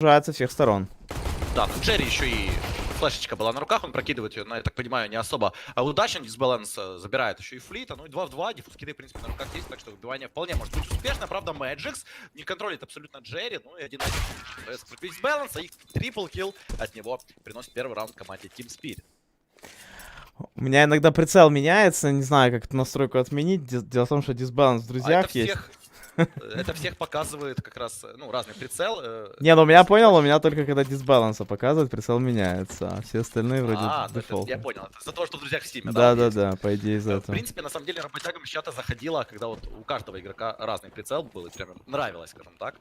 Со всех сторон. Да, ну Джерри еще и флешечка была на руках, он прокидывает ее, но я так понимаю, не особо удачен. Дисбаланс забирает еще и флита, ну и 2 в 2, диффуз-киды, в принципе, на руках есть, так что выбивание вполне может быть успешно. Правда, Мэджикс не контролит абсолютно Джерри, ну и 1-1 остается против дисбаланса, и трипл килл от него приносит первый раунд команде Team Spirit. У меня иногда прицел меняется, не знаю, как эту настройку отменить. Дело в том, что дисбаланс в друзьях есть. Это всех показывает как раз, ну, разный прицел. Не, ну меня понял, у меня только когда дисбаланса показывает, прицел меняется, а все остальные вроде дефолт. Я понял, это за то, что в друзьях в Steam, Да, по идее из-за В этого. принципе, на самом деле, работягам с чата заходило, когда вот у каждого игрока разный прицел был, и прям нравилось, скажем так.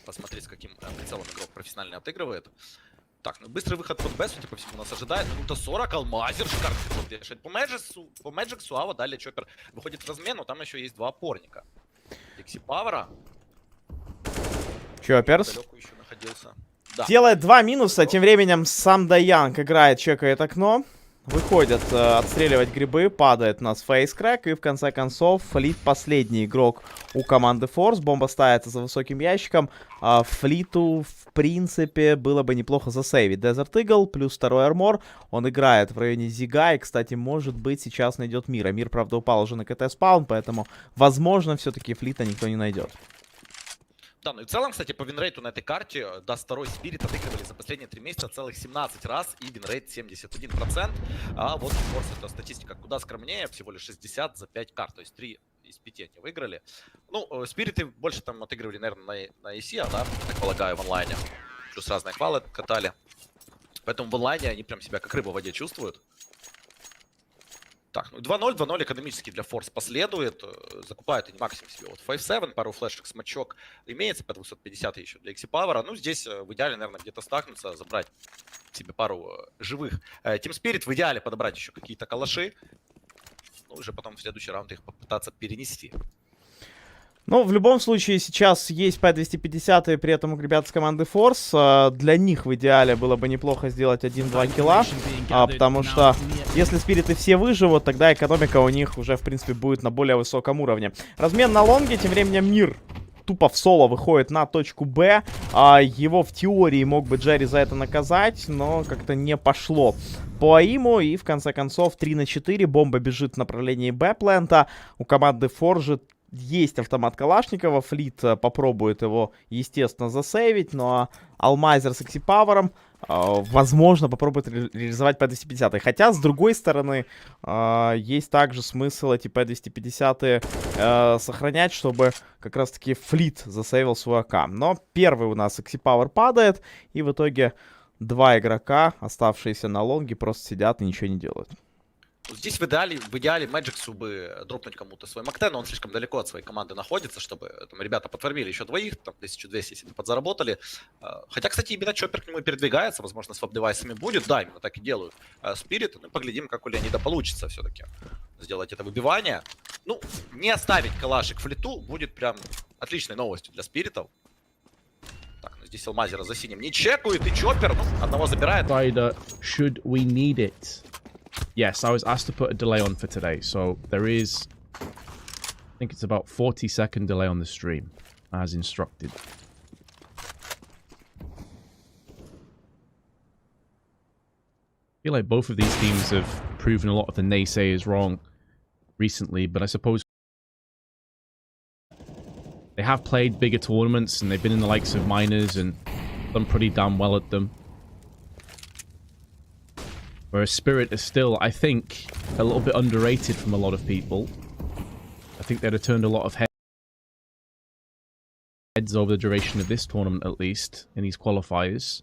Посмотреть, с каким прицелом игрок профессионально отыгрывает. Так, ну быстрый выход под Б, судя по всему, нас ожидает. Минута 40, Алмазер шикарно вешает по Мэджиксу, а вот далее Чоппер выходит в размен, но там еще есть два опорника. Дикси Павара. Чопперс. Еще находился. Да. Делает 2 минуса, тем временем сам Даянг играет, чекает окно. Выходят отстреливать грибы, падает у нас фейскрэк, и в конце концов Флит последний игрок у команды Forze. Бомба ставится за высоким ящиком. Флиту, в принципе, было бы неплохо засейвить. Desert Eagle плюс второй армор. Он играет в районе Зига, и, кстати, может быть, сейчас найдет Мира. Мир, правда, упал уже на КТ спаун, поэтому, возможно, все-таки Флита никто не найдет. Да, ну и в целом, кстати, по винрейту на этой карте Dust 2 Spirit отыгрывали за последние 3 месяца целых 17 раз, и винрейт 71%. А вот Force, это статистика куда скромнее, всего лишь 60 за 5 карт, то есть 3 из 5 они выиграли. Ну, Спириты больше там отыгрывали, наверное, на EC, да, так полагаю, в онлайне. Плюс разные хвалы катали. Поэтому в онлайне они прям себя как рыба в воде чувствуют. Так, ну 2-0 экономически для Force последует. Закупают они максимум себе вот 5-7, пару флешек, смачок имеется, по 250 еще для Икси Павара. Ну, здесь в идеале, наверное, где-то стакнуться, забрать себе пару живых. Team Spirit в идеале подобрать еще какие-то калаши. Ну, уже потом в следующий раунд их попытаться перенести. Ну, в любом случае, сейчас есть P250, и при этом у ребят с команды Force. Для них в идеале было бы неплохо сделать 1-2 килла, потому что если спириты все выживут, тогда экономика у них уже, в принципе, будет на более высоком уровне. Размен на лонге, тем временем Мир тупо в соло выходит на точку Б. Его в теории мог бы Джерри за это наказать, но как-то не пошло по АИМу. И в конце концов 3 на 4. Бомба бежит в направлении Б-плента. У команды Forge есть автомат Калашникова. Флит попробует его, естественно, засейвить. Но Алмайзер с Иксипавером, возможно, попробует реализовать P250. Хотя, с другой стороны, есть также смысл эти P250 сохранять, чтобы как раз-таки Флит засейвил свой АК. Но первый у нас Иксипавер падает. И в итоге два игрока, оставшиеся на лонге, просто сидят и ничего не делают. Здесь в идеале Мэджиксу бы дропнуть кому-то свой Мактен, но он слишком далеко от своей команды находится, чтобы там ребята подформили еще двоих, там 1200 если подзаработали. Хотя, кстати, именно Чоппер к нему передвигается, возможно, с веб-девайсами будет, да, именно так и делают Спирит. Ну, поглядим, как у Леонида получится все-таки сделать это выбивание. Ну, не оставить калашик Флиту будет прям отличной новостью для Спиритов. Так, ну здесь Алмазера за синим не чекают, и Чоппер, ну, одного забирает. Should we need it? Yes, I was asked to put a delay on for today, so there is, I think it's about 40-second delay on the stream, as instructed. I feel like both of these teams have proven a lot of the naysayers wrong recently, but I suppose they have played bigger tournaments and they've been in the likes of Miners and done pretty damn well at them. Whereas Spirit is still, I think, a little bit underrated from a lot of people. I think they'd have turned a lot of heads over the duration of this tournament, at least, in these qualifiers.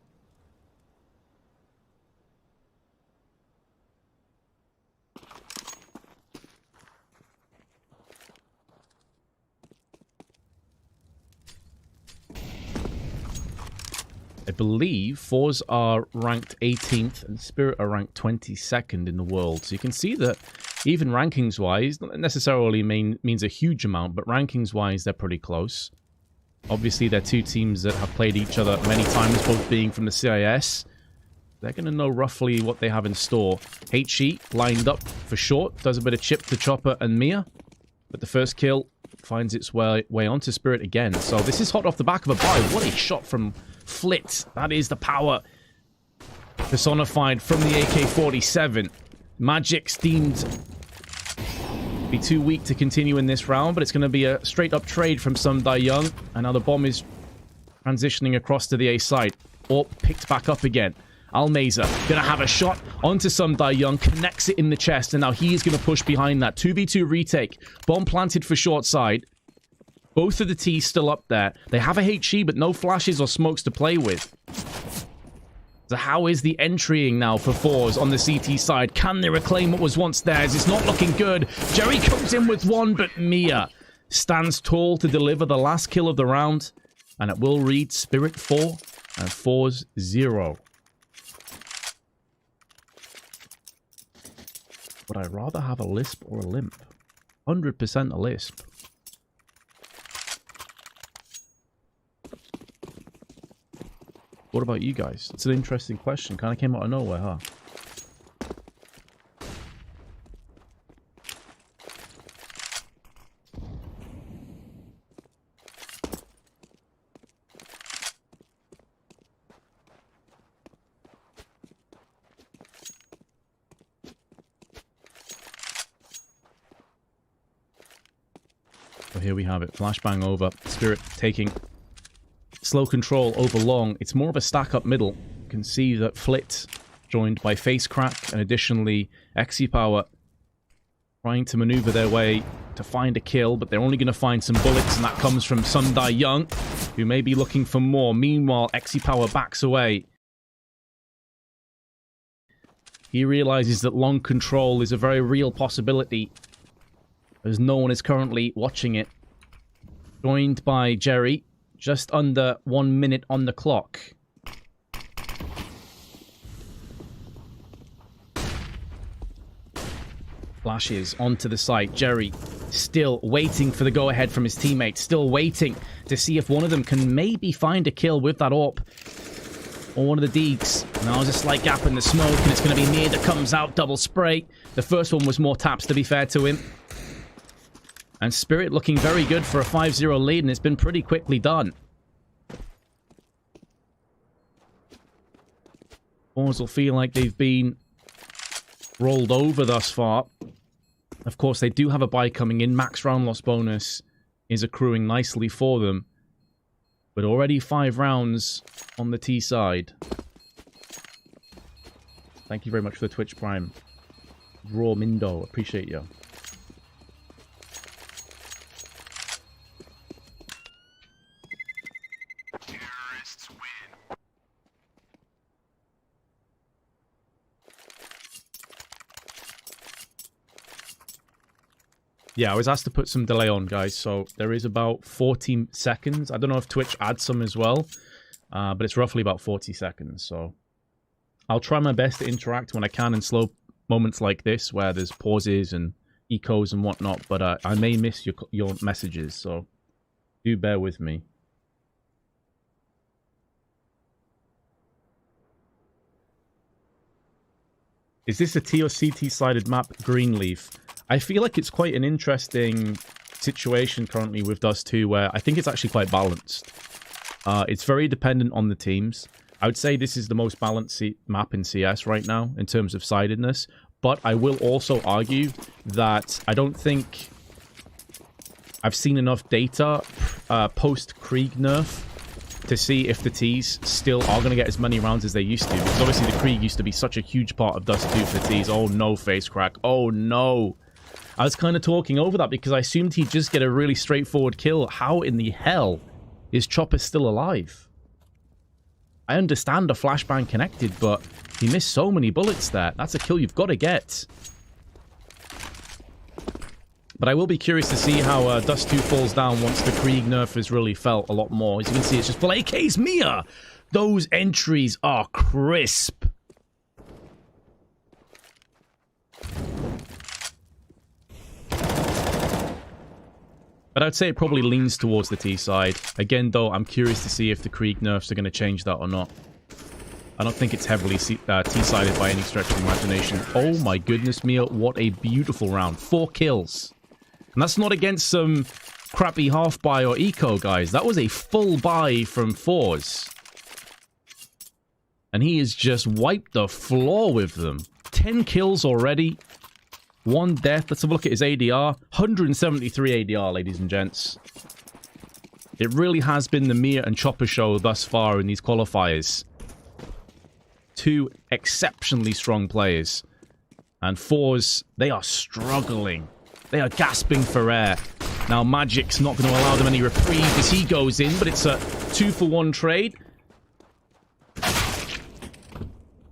I believe Forze are ranked 18th and Spirit are ranked 22nd in the world. So you can see that even rankings-wise, not necessarily means a huge amount, but rankings-wise, they're pretty close. Obviously, they're two teams that have played each other many times, both being from the CIS. They're going to know roughly what they have in store. HE lined up for short, does a bit of chip to Chopper and Mia. But the first kill finds its way onto Spirit again. So this is hot off the back of a buy. What a shot from Flit. That is the power personified from the AK-47. Magic's deemed be too weak to continue in this round, but it's going to be a straight-up trade from Psyy Young. And now the bomb is transitioning across to the A side. Or picked back up again. Almeza going to have a shot onto Psyy Young, connects it in the chest, and now he's going to push behind that. 2v2 retake. Bomb planted for short side. Both of the T's still up there. They have a HE, but no flashes or smokes to play with. So how is the entrying now for Forze on the CT side? Can they reclaim what was once theirs? It's not looking good. Jerry comes in with one, but Mia stands tall to deliver the last kill of the round. And it will read Spirit 4 and Forze 0. Would I rather have a Lisp or a Limp? 100% a Lisp. What about you guys? It's an interesting question. Kind of came out of nowhere, huh? So here we have it. Flashbang over. Spirit taking slow control over long. It's more of a stack up middle. You can see that Flit joined by Face Crack and additionally Power trying to maneuver their way to find a kill, but they're only going to find some bullets, and that comes from Psyy Young, who may be looking for more. Meanwhile, Power backs away. He realizes that long control is a very real possibility, as no one is currently watching it. Joined by Jerry. Just under 1 minute on the clock. Flashes onto the site. Jerry still waiting for the go-ahead from his teammates. Still waiting to see if one of them can maybe find a kill with that AWP. Or one of the Deeks. Now there's a slight gap in the smoke, and it's going to be Mia that comes out. Double spray. The first one was more taps, to be fair to him. And Spirit looking very good for a 5-0 lead, and it's been pretty quickly done. Forze will feel like they've been rolled over thus far. Of course, they do have a buy coming in. Max round loss bonus is accruing nicely for them. But already 5 rounds on the T side. Thank you very much for the Twitch Prime. Raw Mindo, appreciate you. Yeah, I was asked to put some delay on, guys, so there is about 40 seconds. I don't know if Twitch adds some as well, but it's roughly about 40 seconds, so I'll try my best to interact when I can in slow moments like this, where there's pauses and ecos and whatnot, but I may miss your messages, so do bear with me. Is this a T or CT-sided map, Greenleaf? I feel like it's quite an interesting situation currently with Dust 2, where I think it's actually quite balanced. It's very dependent on the teams. I would say this is the most balanced map in CS right now in terms of sidedness, but I will also argue that I don't think I've seen enough data post-Krieg nerf to see if the Ts still are going to get as many rounds as they used to. Because obviously the Krieg used to be such a huge part of Dust 2 for the Ts. Oh no, Face Crack. Oh no. I was kind of talking over that because I assumed he'd just get a really straightforward kill. How in the hell is Chopper still alive? I understand a flashbang connected, but he missed so many bullets there. That's a kill you've got to get. But I will be curious to see how Dust 2 falls down once the Krieg nerf is really felt a lot more. As you can see, it's just full AKs. Mia! Those entries are crisp. But I'd say it probably leans towards the T side. Again, though, I'm curious to see if the Krieg nerfs are going to change that or not. I don't think it's heavily T-sided by any stretch of the imagination. Oh my goodness, Mia, what a beautiful round. 4 kills. And that's not against some crappy half buy or eco, guys. That was a full buy from Forze. And he has just wiped the floor with them. 10 kills already. 1 death. Let's have a look at his ADR. 173 ADR, ladies and gents. It really has been the Mia and Chopper show thus far in these qualifiers. 2 exceptionally strong players. And Forze, they are struggling. They are gasping for air. Now, Magic's not going to allow them any reprieve as he goes in, but it's a 2-for-1 trade.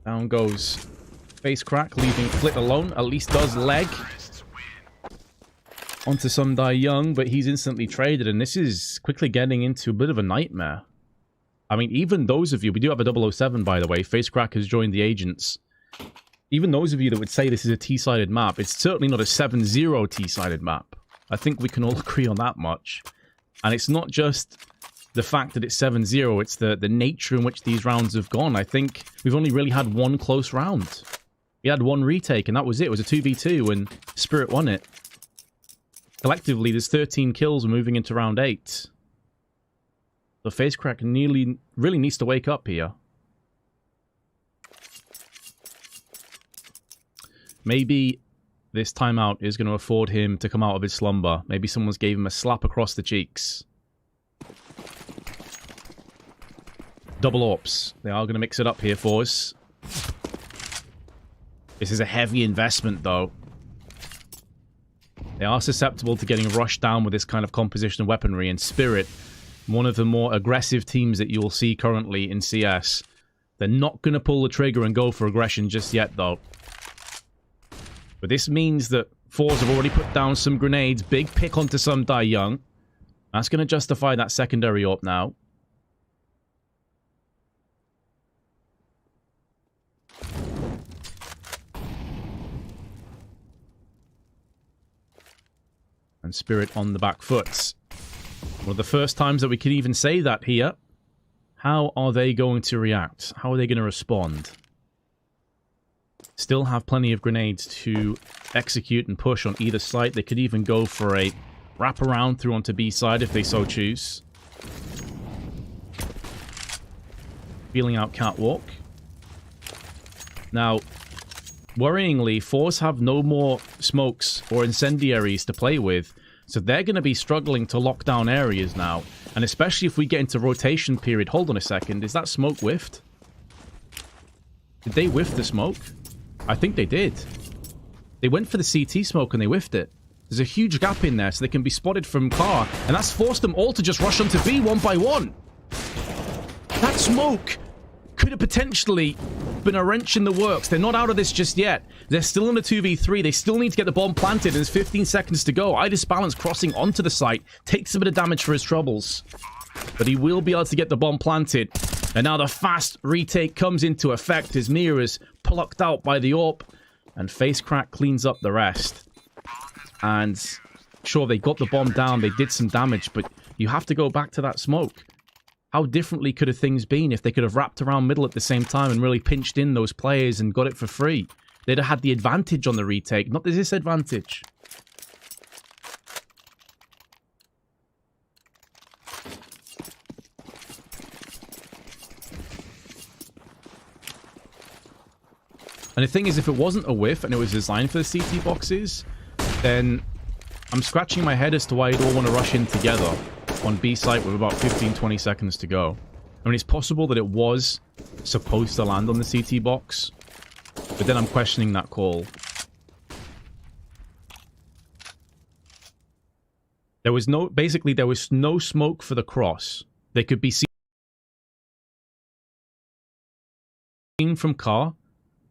Down goes Face Crack, leaving Flit alone. At least does leg. Onto Sundai Young, but he's instantly traded, and this is quickly getting into a bit of a nightmare. I mean, even those of you, we do have a 007, by the way. Face Crack has joined the agents. Even those of you that would say this is a T-sided map, it's certainly not a 7-0 T-sided map. I think we can all agree on that much. And it's not just the fact that it's 7-0, it's the nature in which these rounds have gone. I think we've only really had 1 close round. We had 1 retake, and that was it. It was a 2v2, and Spirit won it. Collectively, there's 13 kills. We're moving into round 8. The Face Crack really needs to wake up here. Maybe this timeout is going to afford him to come out of his slumber. Maybe someone's gave him a slap across the cheeks. Double AWPs. They are going to mix it up here for us. This is a heavy investment, though. They are susceptible to getting rushed down with this kind of composition of weaponry, and Spirit, one of the more aggressive teams that you will see currently in CS. They're not going to pull the trigger and go for aggression just yet, though. But this means that Forze have already put down some grenades. Big pick onto some Die Young. That's going to justify that secondary AWP now. And Spirit on the back foot. One of the first times that we can even say that here. How are they going to react? How are they going to respond? Still have plenty of grenades to execute and push on either side. They could even go for a wraparound through onto B side if they so choose. Feeling out catwalk. Now, worryingly, Forze have no more smokes or incendiaries to play with, so they're going to be struggling to lock down areas now. And especially if we get into rotation period. Hold on a second, is that smoke whiffed? Did they whiff the smoke? I think they did. They went for the CT smoke and they whiffed it. There's a huge gap in there so they can be spotted from car, and that's forced them all to just rush onto B 1 by 1. That smoke could have potentially been a wrench in the works. They're not out of this just yet. They're still in a 2v3. They still need to get the bomb planted, and there's 15 seconds to go. Idis Balance crossing onto the site. Takes a bit of damage for his troubles. But he will be able to get the bomb planted. And now the fast retake comes into effect as Mia is plucked out by the AWP. And Face Crack cleans up the rest. And sure, they got the bomb down. They did some damage, but you have to go back to that smoke. How differently could have things been if they could have wrapped around middle at the same time and really pinched in those players and got it for free? They'd have had the advantage on the retake, not the disadvantage. And the thing is, if it wasn't a whiff and it was designed for the CT boxes, then I'm scratching my head as to why you'd all want to rush in together on B site with about 15-20 seconds to go. I mean, it's possible that it was supposed to land on the CT box, but then I'm questioning that call. There was no, basically, there was no smoke for the cross. They could be seen from car,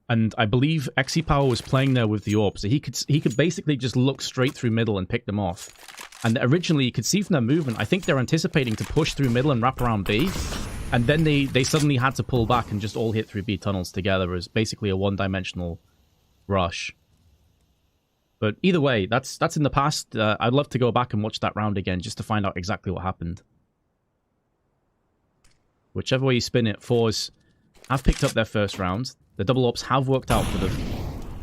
and I believe Xe Power was playing there with the AWP, so he could basically just look straight through middle and pick them off. And originally, you could see from their movement, I think they're anticipating to push through middle and wrap around B. And then they suddenly had to pull back and just all hit through B tunnels together as basically a one-dimensional rush. But either way, that's in the past. I'd love to go back and watch that round again just to find out exactly what happened. Whichever way you spin it, Forze have picked up their first round. The double AWPs have worked out for them.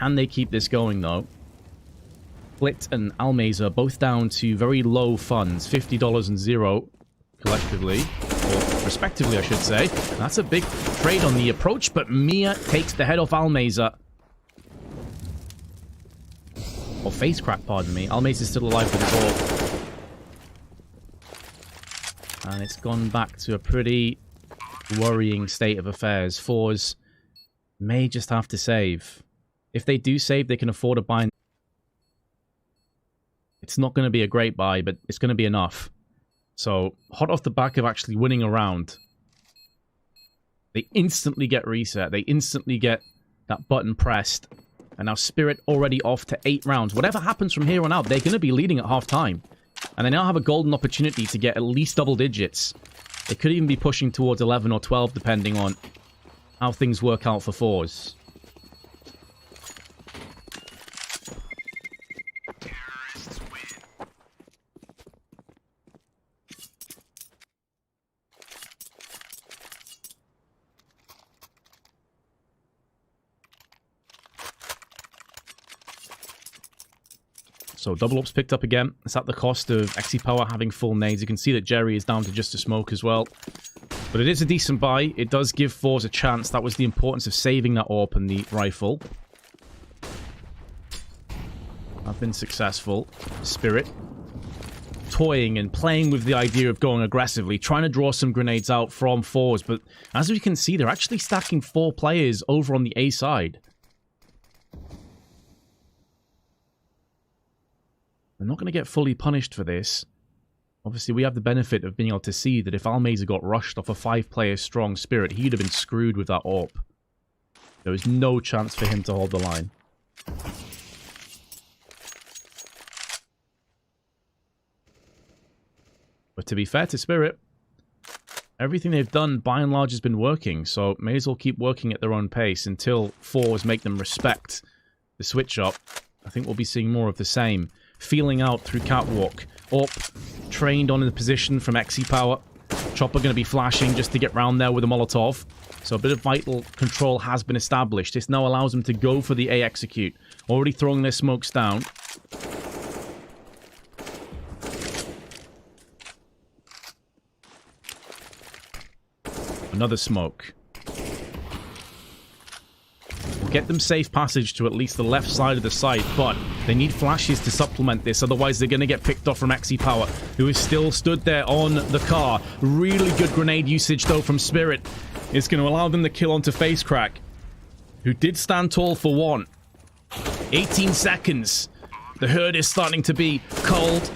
Can they keep this going, though? Flit and Almaze are both down to very low funds, $50 and 0 collectively, or respectively, I should say. That's a big trade on the approach, but Mia takes the head off Almaze. Or face crack, pardon me. Almaze is still alive with his ult. And it's gone back to a pretty worrying state of affairs. Forze may just have to save. If they do save, they can afford a buy. It's not going to be a great buy, but it's going to be enough. So, hot off the back of actually winning a round, they instantly get reset. They instantly get that button pressed. And now Spirit already off to 8 rounds. Whatever happens from here on out, they're going to be leading at half-time. And they now have a golden opportunity to get at least double digits. They could even be pushing towards 11 or 12, depending on how things work out for Forze. So double ups picked up again. It's at the cost of Exy Power having full nades. You can see that Jerry is down to just a smoke as well. But it is a decent buy. It does give Forze a chance. That was the importance of saving that AWP and the rifle. I've been successful. Spirit toying and playing with the idea of going aggressively, trying to draw some grenades out from Forze. But as we can see, they're actually stacking 4 players over on the A side. They're not going to get fully punished for this. Obviously, we have the benefit of being able to see that if Almaze got rushed off a 5-player strong Spirit, he'd have been screwed with that AWP. There was no chance for him to hold the line. But to be fair to Spirit, everything they've done by and large has been working, so may as well keep working at their own pace until Forze make them respect the switch up. I think we'll be seeing more of the same. Feeling out through Catwalk. Up, trained on in the position from Exy Power. Chopper going to be flashing just to get round there with a Molotov. So a bit of vital control has been established. This now allows them to go for the A execute. Already throwing their smokes down. Another smoke. We'll get them safe passage to at least the left side of the site, but they need flashes to supplement this, otherwise they're going to get picked off from Exy Power, who is still stood there on the car. Really good grenade usage, though, from Spirit. It's going to allow them to kill onto Face Crack, who did stand tall for one. 18 seconds. The herd is starting to be culled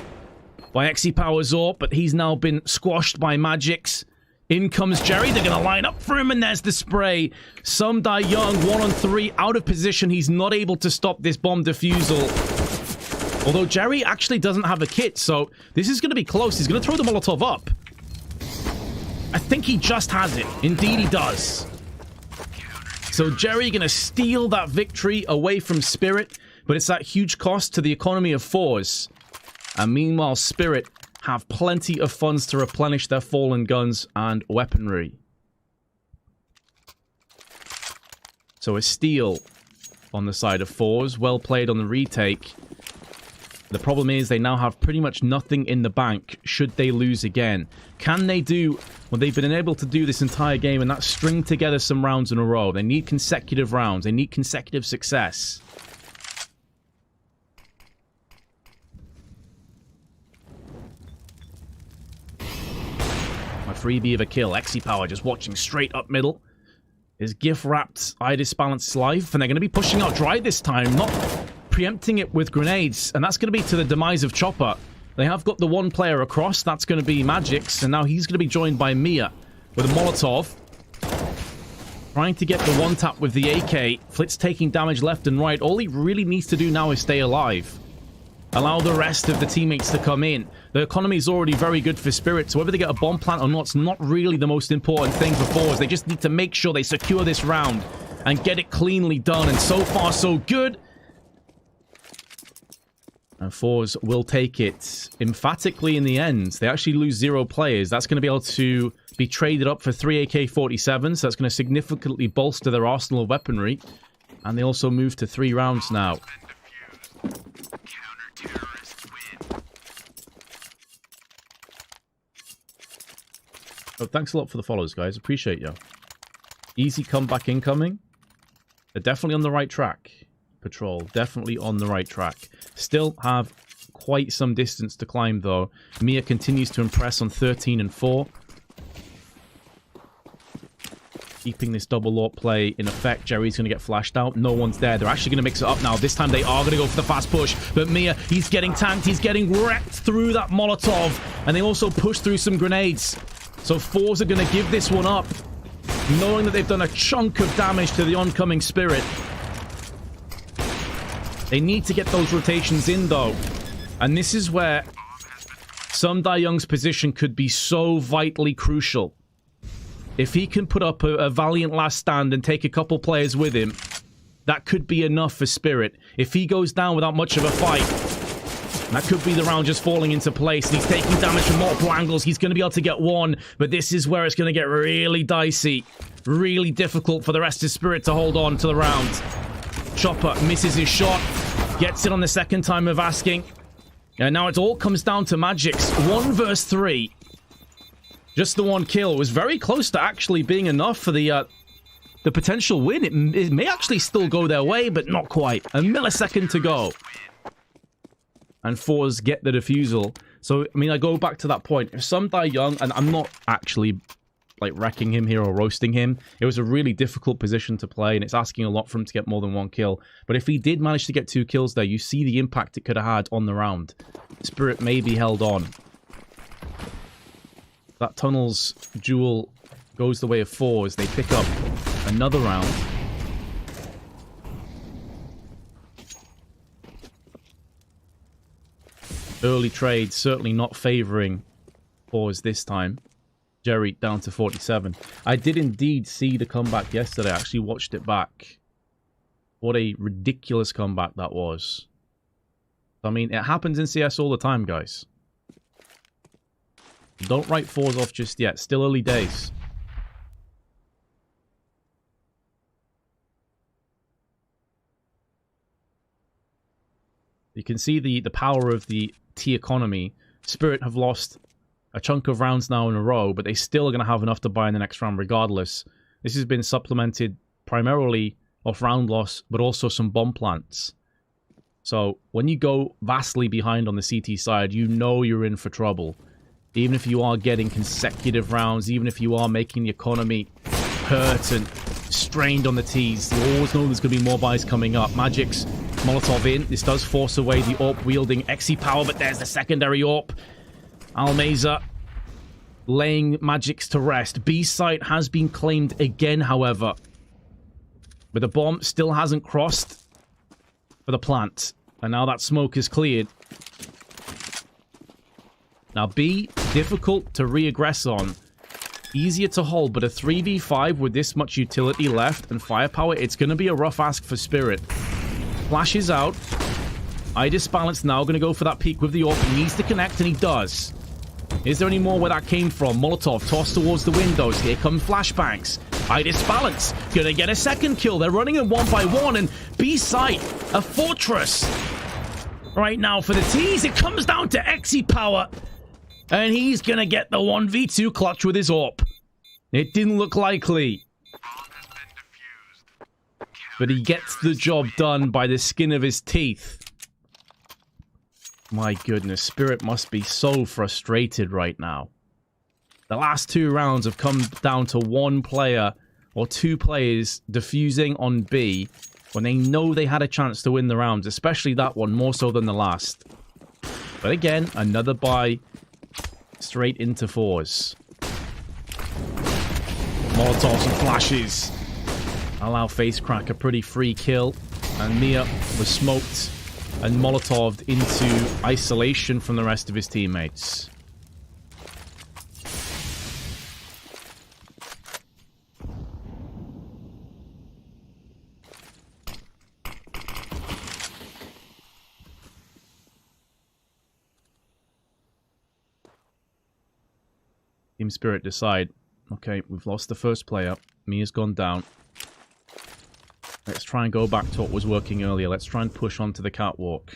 by Exy Power's AWP, but he's now been squashed by Magix. In comes Jerry. They're going to line up for him, and there's the spray. Some die young. 1 on 3. Out of position. He's not able to stop this bomb defusal. Although Jerry actually doesn't have a kit, so this is going to be close. He's going to throw the Molotov up. I think he just has it. Indeed, he does. So Jerry going to steal that victory away from Spirit, but it's that huge cost to the economy of Forze. And meanwhile, Spirit have plenty of funds to replenish their fallen guns and weaponry. So a steal on the side of Forze. Well played on the retake. The problem is they now have pretty much nothing in the bank should they lose again. Can they do what they've been able to do this entire game, and that's string together some rounds in a row? They need consecutive rounds. They need consecutive success. A freebie of a kill. Exy Power just watching straight up middle. His gift-wrapped Iris balanced life, and they're going to be pushing out dry this time, not preempting it with grenades, and that's going to be to the demise of Chopper. They have got the one player across, that's going to be Magix, and now he's going to be joined by Mia with a Molotov. Trying to get the one tap with the AK. Flit's taking damage left and right. All he really needs to do now is stay alive. Allow the rest of the teammates to come in. The economy is already very good for Spirit, so whether they get a bomb plant or not, it's not really the most important thing for Forze. They just need to make sure they secure this round and get it cleanly done, and so far so good. And Forze will take it emphatically in the end. They actually lose 0 players. That's going to be able to be traded up for 3 AK-47s. So that's going to significantly bolster their arsenal of weaponry. And they also move to 3 rounds now. Oh, thanks a lot for the follows, guys. Appreciate you. Easy comeback incoming. They're definitely on the right track. Patrol, definitely on the right track. Still have quite some distance to climb, though. Mia continues to impress on 13 and 4. Keeping this double AWP play in effect. Jerry's going to get flashed out. No one's there. They're actually going to mix it up now. This time they are going to go for the fast push. But Mia, he's getting tanked. He's getting wrecked through that Molotov. And they also push through some grenades. So Forze are going to give this one up, knowing that they've done a chunk of damage to the oncoming Spirit. They need to get those rotations in, though. And this is where Sum Young's position could be so vitally crucial. If he can put up a valiant last stand and take a couple players with him, that could be enough for Spirit. If he goes down without much of a fight, that could be the round just falling into place. And he's taking damage from multiple angles. He's going to be able to get one, but this is where it's going to get really dicey. Really difficult for the rest of Spirit to hold on to the round. Chopper misses his shot, gets it on the second time of asking. And now it all comes down to Magic's 1 versus 3. Just the one kill was very close to actually being enough for the potential win. It may actually still go their way, but not quite. A millisecond to go. And Forze get the defusal. So, I mean, I go back to that point. If Sum Young, and I'm not actually like wrecking him here or roasting him, it was a really difficult position to play, and it's asking a lot for him to get more than 1 kill. But if he did manage to get 2 kills there, you see the impact it could have had on the round. Spirit may be held on. That tunnel's duel goes the way of Forze. They pick up another round. Early trade certainly not favoring Forze this time. Jerry down to 47. I did indeed see the comeback yesterday. I actually watched it back. What a ridiculous comeback that was. I mean, it happens in CS all the time, guys. Don't write Forze off just yet. Still early days. You can see the power of the T economy. Spirit have lost a chunk of rounds now in a row, but they still are going to have enough to buy in the next round regardless. This has been supplemented primarily off round loss, but also some bomb plants. So when you go vastly behind on the CT side, you know you're in for trouble. Even if you are getting consecutive rounds, even if you are making the economy hurt and strained on the Ts, you always know there's going to be more buys coming up. Magic's Molotov in. This does force away the AWP-wielding Exy power, but there's the secondary AWP. Almeza laying Magic's to rest. B site has been claimed again, however. But the bomb still hasn't crossed for the plant. And now that smoke is cleared. Now B, difficult to re-aggress on. Easier to hold, but a 3v5 with this much utility left and firepower, it's going to be a rough ask for Spirit. Flashes out. Idis Balance now going to go for that peek with the AWP. He needs to connect, and he does. Is there any more where that came from? Molotov tossed towards the windows. Here come flashbangs. Idis Balance gonna get a second kill. They're running in 1 by 1, and B-site, a fortress. Right now for the T's, it comes down to Exy power. And he's gonna get the 1v2 clutch with his AWP. It didn't look likely. But he gets the job done by the skin of his teeth. My goodness, Spirit must be so frustrated right now. The last 2 rounds have come down to 1 player or 2 players defusing on B when they know they had a chance to win the rounds, especially that one, more so than the last. But again, another buy straight into Forze. Molotovs and flashes allow Facecrack a pretty free kill, and Mia was smoked and Molotoved into isolation from the rest of his teammates. Team Spirit decide, okay, we've lost the first player. Mia's gone down. Let's try and go back to what was working earlier. Let's try and push onto the catwalk.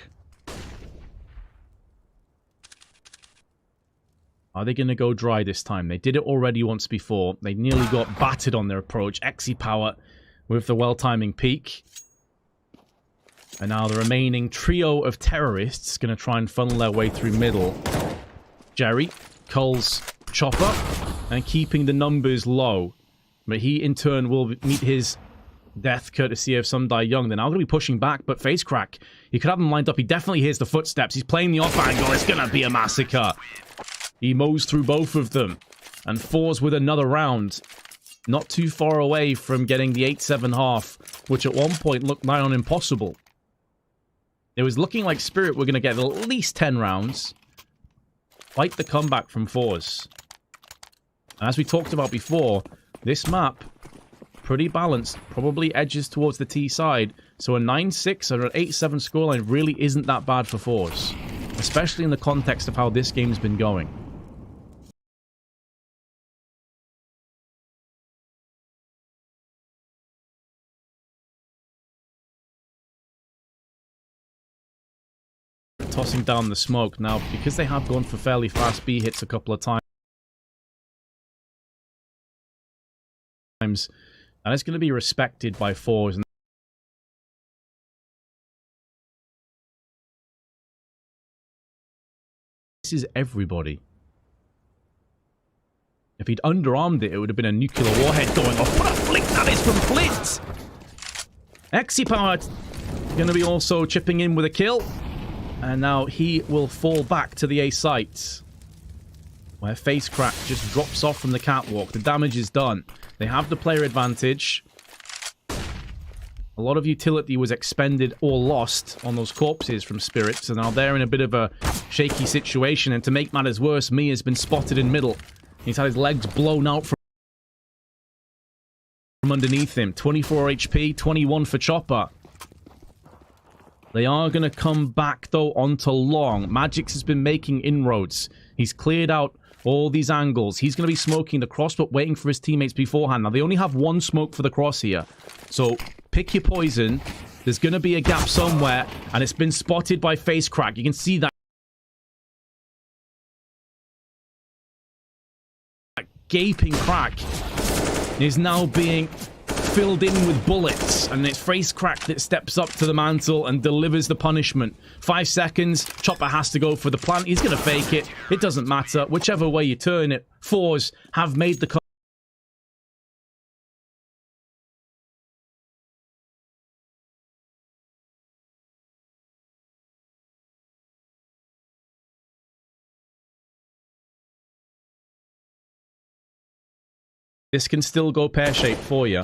Are they going to go dry this time? They did it already once before. They nearly got battered on their approach. Exy Power with the well-timing peek. And now the remaining trio of terrorists going to try and funnel their way through middle. Jerry, Cole's Chopper, and keeping the numbers low. But he, in turn, will meet his death courtesy of some die young. They're now going to be pushing back, but Face Crack, he could have them lined up. He definitely hears the footsteps. He's playing the off angle. It's going to be a massacre. He mows through both of them. And Forze with another round. Not too far away from getting the 8-7 half, which at one point looked nigh on impossible. It was looking like Spirit were going to get at least 10 rounds. Quite the comeback from Forze. And as we talked about before, this map, pretty balanced, probably edges towards the T side. So a 9-6 or an 8-7 scoreline really isn't that bad for Forze. Especially in the context of how this game's been going. Tossing down the smoke. Now, because they have gone for fairly fast B hits a couple of times, and it's going to be respected by Forze. And this is everybody. If he'd underarmed it, it would have been a nuclear warhead going off. What a flick that is from Flint! Exy Power going to be also chipping in with a kill. And now he will fall back to the A site, where Face Crack just drops off from the catwalk. The damage is done. They have the player advantage. A lot of utility was expended or lost on those corpses from Spirit, so now they're in a bit of a shaky situation. And to make matters worse, Mia has been spotted in middle. He's had his legs blown out from underneath him. 24 HP, 21 for Chopper. They are going to come back, though, onto long. Magix has been making inroads. He's cleared out all these angles. He's going to be smoking the cross, but waiting for his teammates beforehand. Now, they only have one smoke for the cross here. So, pick your poison. There's going to be a gap somewhere, and it's been spotted by Face Crack. You can see that gaping crack is now being filled in with bullets, and it's Face Crack that steps up to the mantle and delivers the punishment. 5 seconds, Chopper has to go for the plant. He's going to fake it. It doesn't matter. Whichever way you turn it, Forze have made the This can still go pear-shaped for you.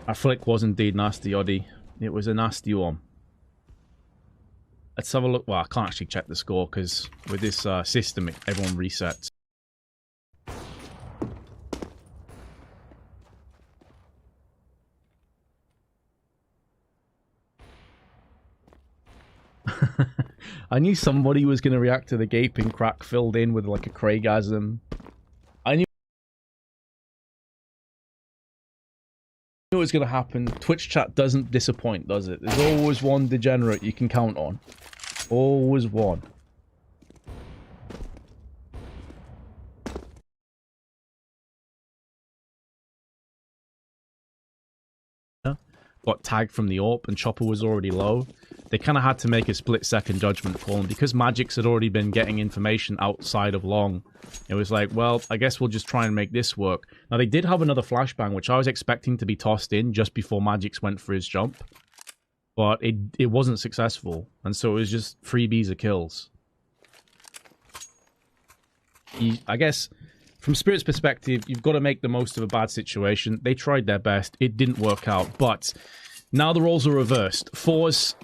Our flick was indeed nasty, Oddie. It was a nasty one. Let's have a look. Well, I can't actually check the score because with this system, everyone resets. I knew somebody was going to react to the gaping crack filled in with like a Craigasm. I knew it was going to happen. Twitch chat doesn't disappoint, does it? There's always one degenerate you can count on. Always one. Got tagged from the AWP and Chopper was already low. They kind of had to make a split-second judgment call, and because Magix had already been getting information outside of long, it was like, well, I guess we'll just try and make this work. Now, they did have another flashbang, which I was expecting to be tossed in just before Magix went for his jump, but it wasn't successful, and so it was just freebies of kills. I guess, from Spirit's perspective, you've got to make the most of a bad situation. They tried their best. It didn't work out, but now the roles are reversed. Forze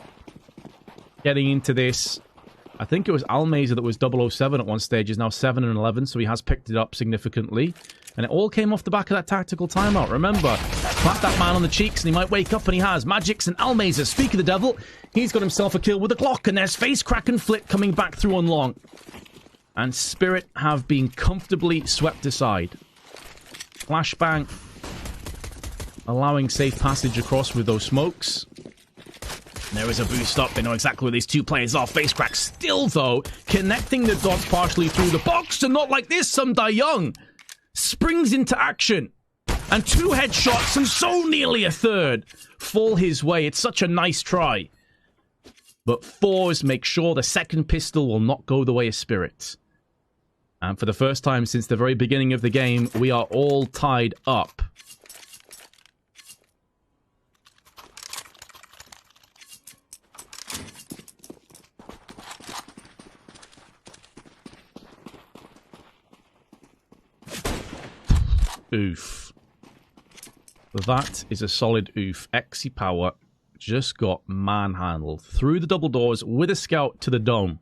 getting into this. I think it was Almazer that was 007 at one stage, is now 7 and 11, so he has picked it up significantly. And it all came off the back of that tactical timeout. Remember, clap that man on the cheeks and he might wake up, and he has. Magix and Almazer, speak of the devil, he's got himself a kill with a Glock, and there's Face Crack and Flit coming back through on long. And Spirit have been comfortably swept aside. Flashbang allowing safe passage across with those smokes. There is a boost up. They know exactly where these two players are. Facecrack still, though, connecting the dots partially through the box. And not like this, some Die Young springs into action. And 2 headshots and so nearly a third fall his way. It's such a nice try. But Forze make sure the second pistol will not go the way of Spirit. And for the first time since the very beginning of the game, we are all tied up. Oof. That is a solid oof. Exy Power just got manhandled through the double doors with a scout to the dome.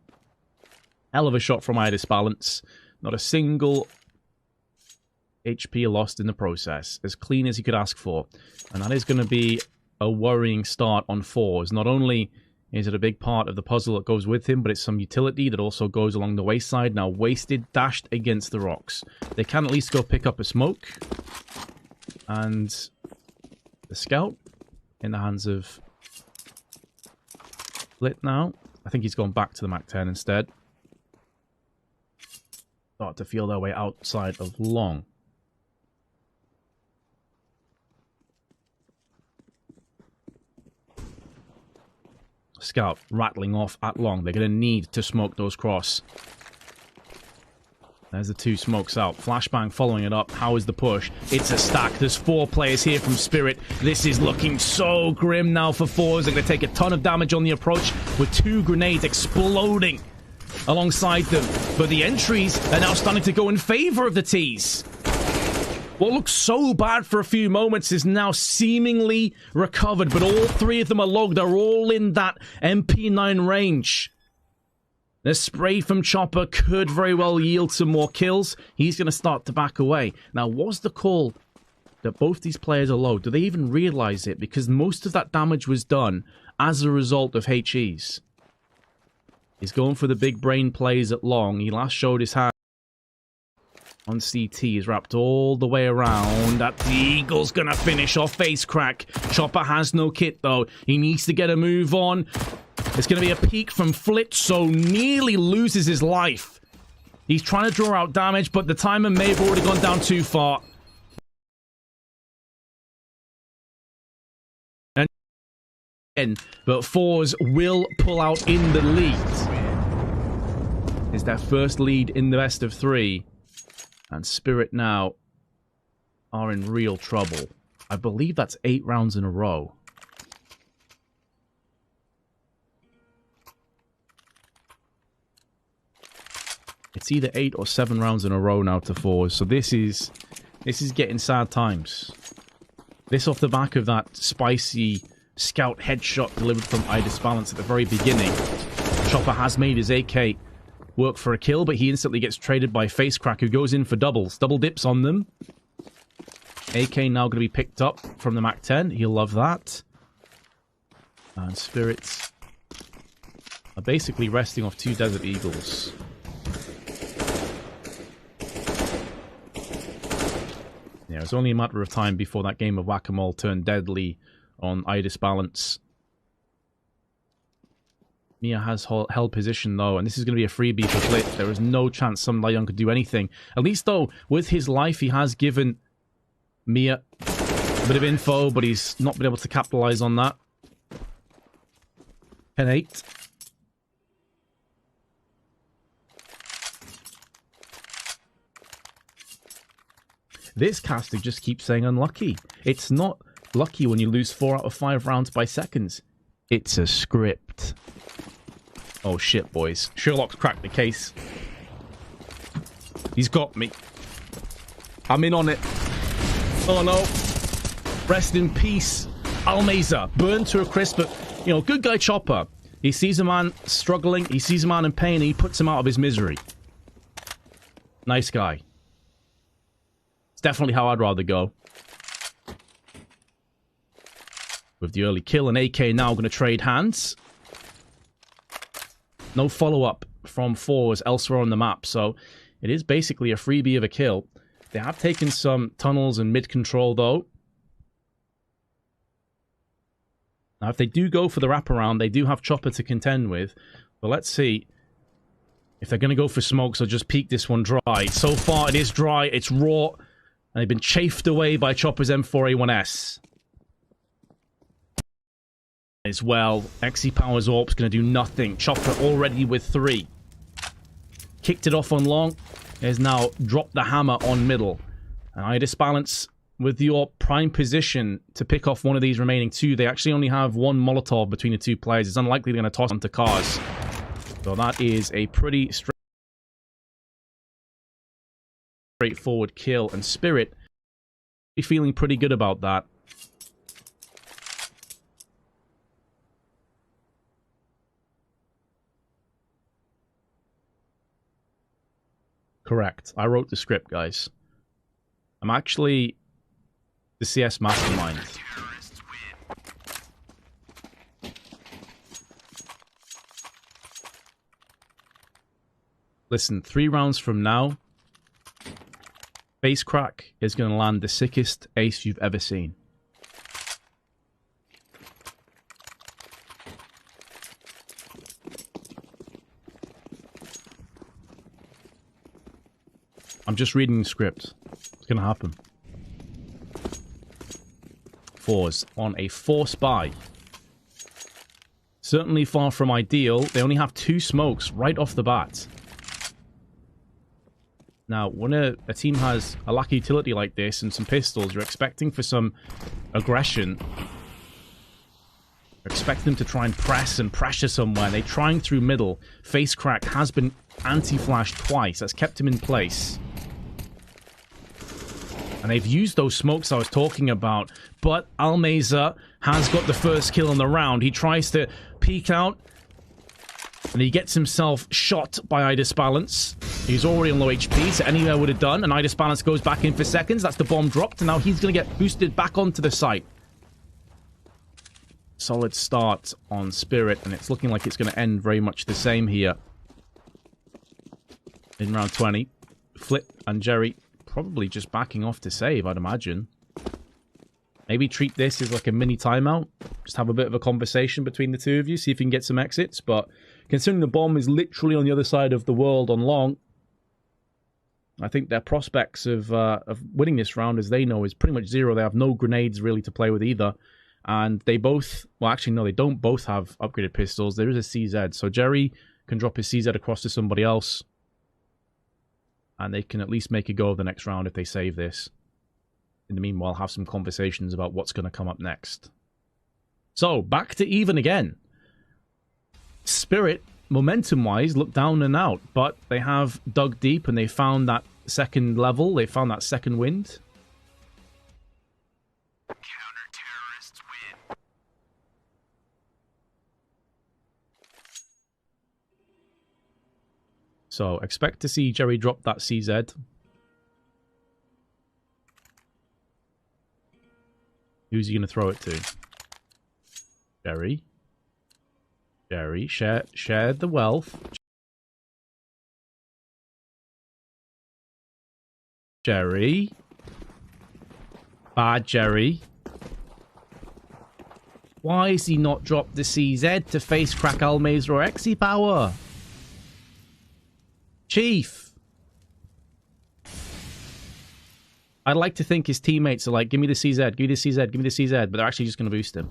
Hell of a shot from Idis Balance. Not a single HP lost in the process. As clean as you could ask for. And that is going to be a worrying start on Forze. Not only is it a big part of the puzzle that goes with him, but it's some utility that also goes along the wayside. Now wasted, dashed against the rocks. They can at least go pick up a smoke. And the scout in the hands of Lit now. I think he's gone back to the MAC-10 instead. Start to feel their way outside of long. Scout rattling off at long. They're going to need to smoke those cross. There's the 2 smokes out. Flashbang following it up. How is the push? It's a stack. There's 4 players here from Spirit. This is looking so grim now for Forze. They're going to take a ton of damage on the approach with 2 grenades exploding alongside them. But the entries are now starting to go in favor of the T's. What looked so bad for a few moments is now seemingly recovered. But all 3 of them are logged. They're all in that MP9 range. The spray from Chopper could very well yield some more kills. He's going to start to back away. Now, was the call that both these players are low? Do they even realize it? Because most of that damage was done as a result of HEs. He's going for the big brain plays at long. He last showed his hand on CT. He's wrapped all the way around. That the Eagle's going to finish off Face Crack. Chopper has no kit, though. He needs to get a move on. It's going to be a peek from Flitzo. Nearly loses his life. He's trying to draw out damage, but the timer may have already gone down too far. But Forze will pull out in the lead. It's their first lead in the best of 3. And Spirit now are in real trouble. I believe that's 8 rounds in a row. It's either 8 or 7 rounds in a row now to Forze. So this is getting sad times. This off the back of that spicy scout headshot delivered from Idis Balance at the very beginning. Chopper has made his AK work for a kill, but he instantly gets traded by Facecrack, who goes in for doubles. Double dips on them. AK now going to be picked up from the MAC-10. He'll love that. And Spirits are basically resting off 2 Desert Eagles. Yeah, it was only a matter of time before that game of Whack-A-Mole turned deadly on Idis Balance. Mia has held position, though, and this is going to be a freebie for Flit. There is no chance some Lion could do anything. At least, though, with his life, he has given Mia a bit of info, but he's not been able to capitalize on that. 10-8. This caster just keeps saying unlucky. It's not lucky when you lose 4 out of 5 rounds by seconds. It's a script. Oh shit, boys. Sherlock's cracked the case. He's got me. I'm in on it. Oh no. Rest in peace, Almeza. Burned to a crisp, but, you know, good guy Chopper. He sees a man struggling, he sees a man in pain, and he puts him out of his misery. Nice guy. It's definitely how I'd rather go. With the early kill, and AK now going to trade hands. No follow-up from Forze elsewhere on the map, so it is basically a freebie of a kill. They have taken some tunnels and mid-control, though. Now, if they do go for the wraparound, they do have Chopper to contend with. But let's see if they're going to go for smokes or just peek this one dry. So far, it is dry. It's raw. And they've been chafed away by Chopper's M4A1S. As well, XE Power's AWP's going to do nothing. Chopper already with 3. Kicked it off on long. Has now dropped the hammer on middle. And Idis Balance with your prime position to pick off one of these remaining 2. They actually only have 1 Molotov between the 2 players. It's unlikely they're going to toss onto cars. So that is a pretty straightforward kill. And Spirit be feeling pretty good about that. Correct. I wrote the script, guys. I'm actually the CS mastermind. Listen, 3 rounds from now, Face Crack is going to land the sickest ace you've ever seen. I'm just reading the script. It's going to happen. Forze on a force buy. Certainly far from ideal. They only have 2 smokes right off the bat. Now, when a team has a lack of utility like this and some pistols, you're expecting for some aggression. You're expecting them to try and press and pressure somewhere. They're trying through middle. Face Crack has been anti-flashed twice. That's kept him in place. And they've used those smokes I was talking about. But Almeza has got the first kill on the round. He tries to peek out. And he gets himself shot by Idis Balance. He's already on low HP, so anywhere would have done. And Idis Balance goes back in for seconds. That's the bomb dropped. And now he's going to get boosted back onto the site. Solid start on Spirit. And it's looking like it's going to end very much the same here. In round 20. Flip and Jerry probably just backing off to save, I'd imagine. Maybe treat this as like a mini timeout. Just have a bit of a conversation between the 2 of you. See if you can get some exits. But considering the bomb is literally on the other side of the world on long, I think their prospects of winning this round, as they know, is pretty much 0. They have no grenades really to play with either. And they both... Well, actually, no, they don't both have upgraded pistols. There is a CZ. So Jerry can drop his CZ across to somebody else. And they can at least make a go of the next round if they save this. In the meanwhile, have some conversations about what's going to come up next. So, back to even again. Spirit, momentum-wise, look down and out. But they have dug deep and they found that second level. They found that second wind. Counter-terrorists win. So, expect to see Jerry drop that CZ. Who's he going to throw it to? Jerry. Jerry, share the wealth. Jerry. Bad Jerry. Why has he not dropped the CZ to face Crack Almeza or XE Power? Chief. I'd like to think his teammates are like, give me the CZ, give me the CZ, give me the CZ, but they're actually just going to boost him.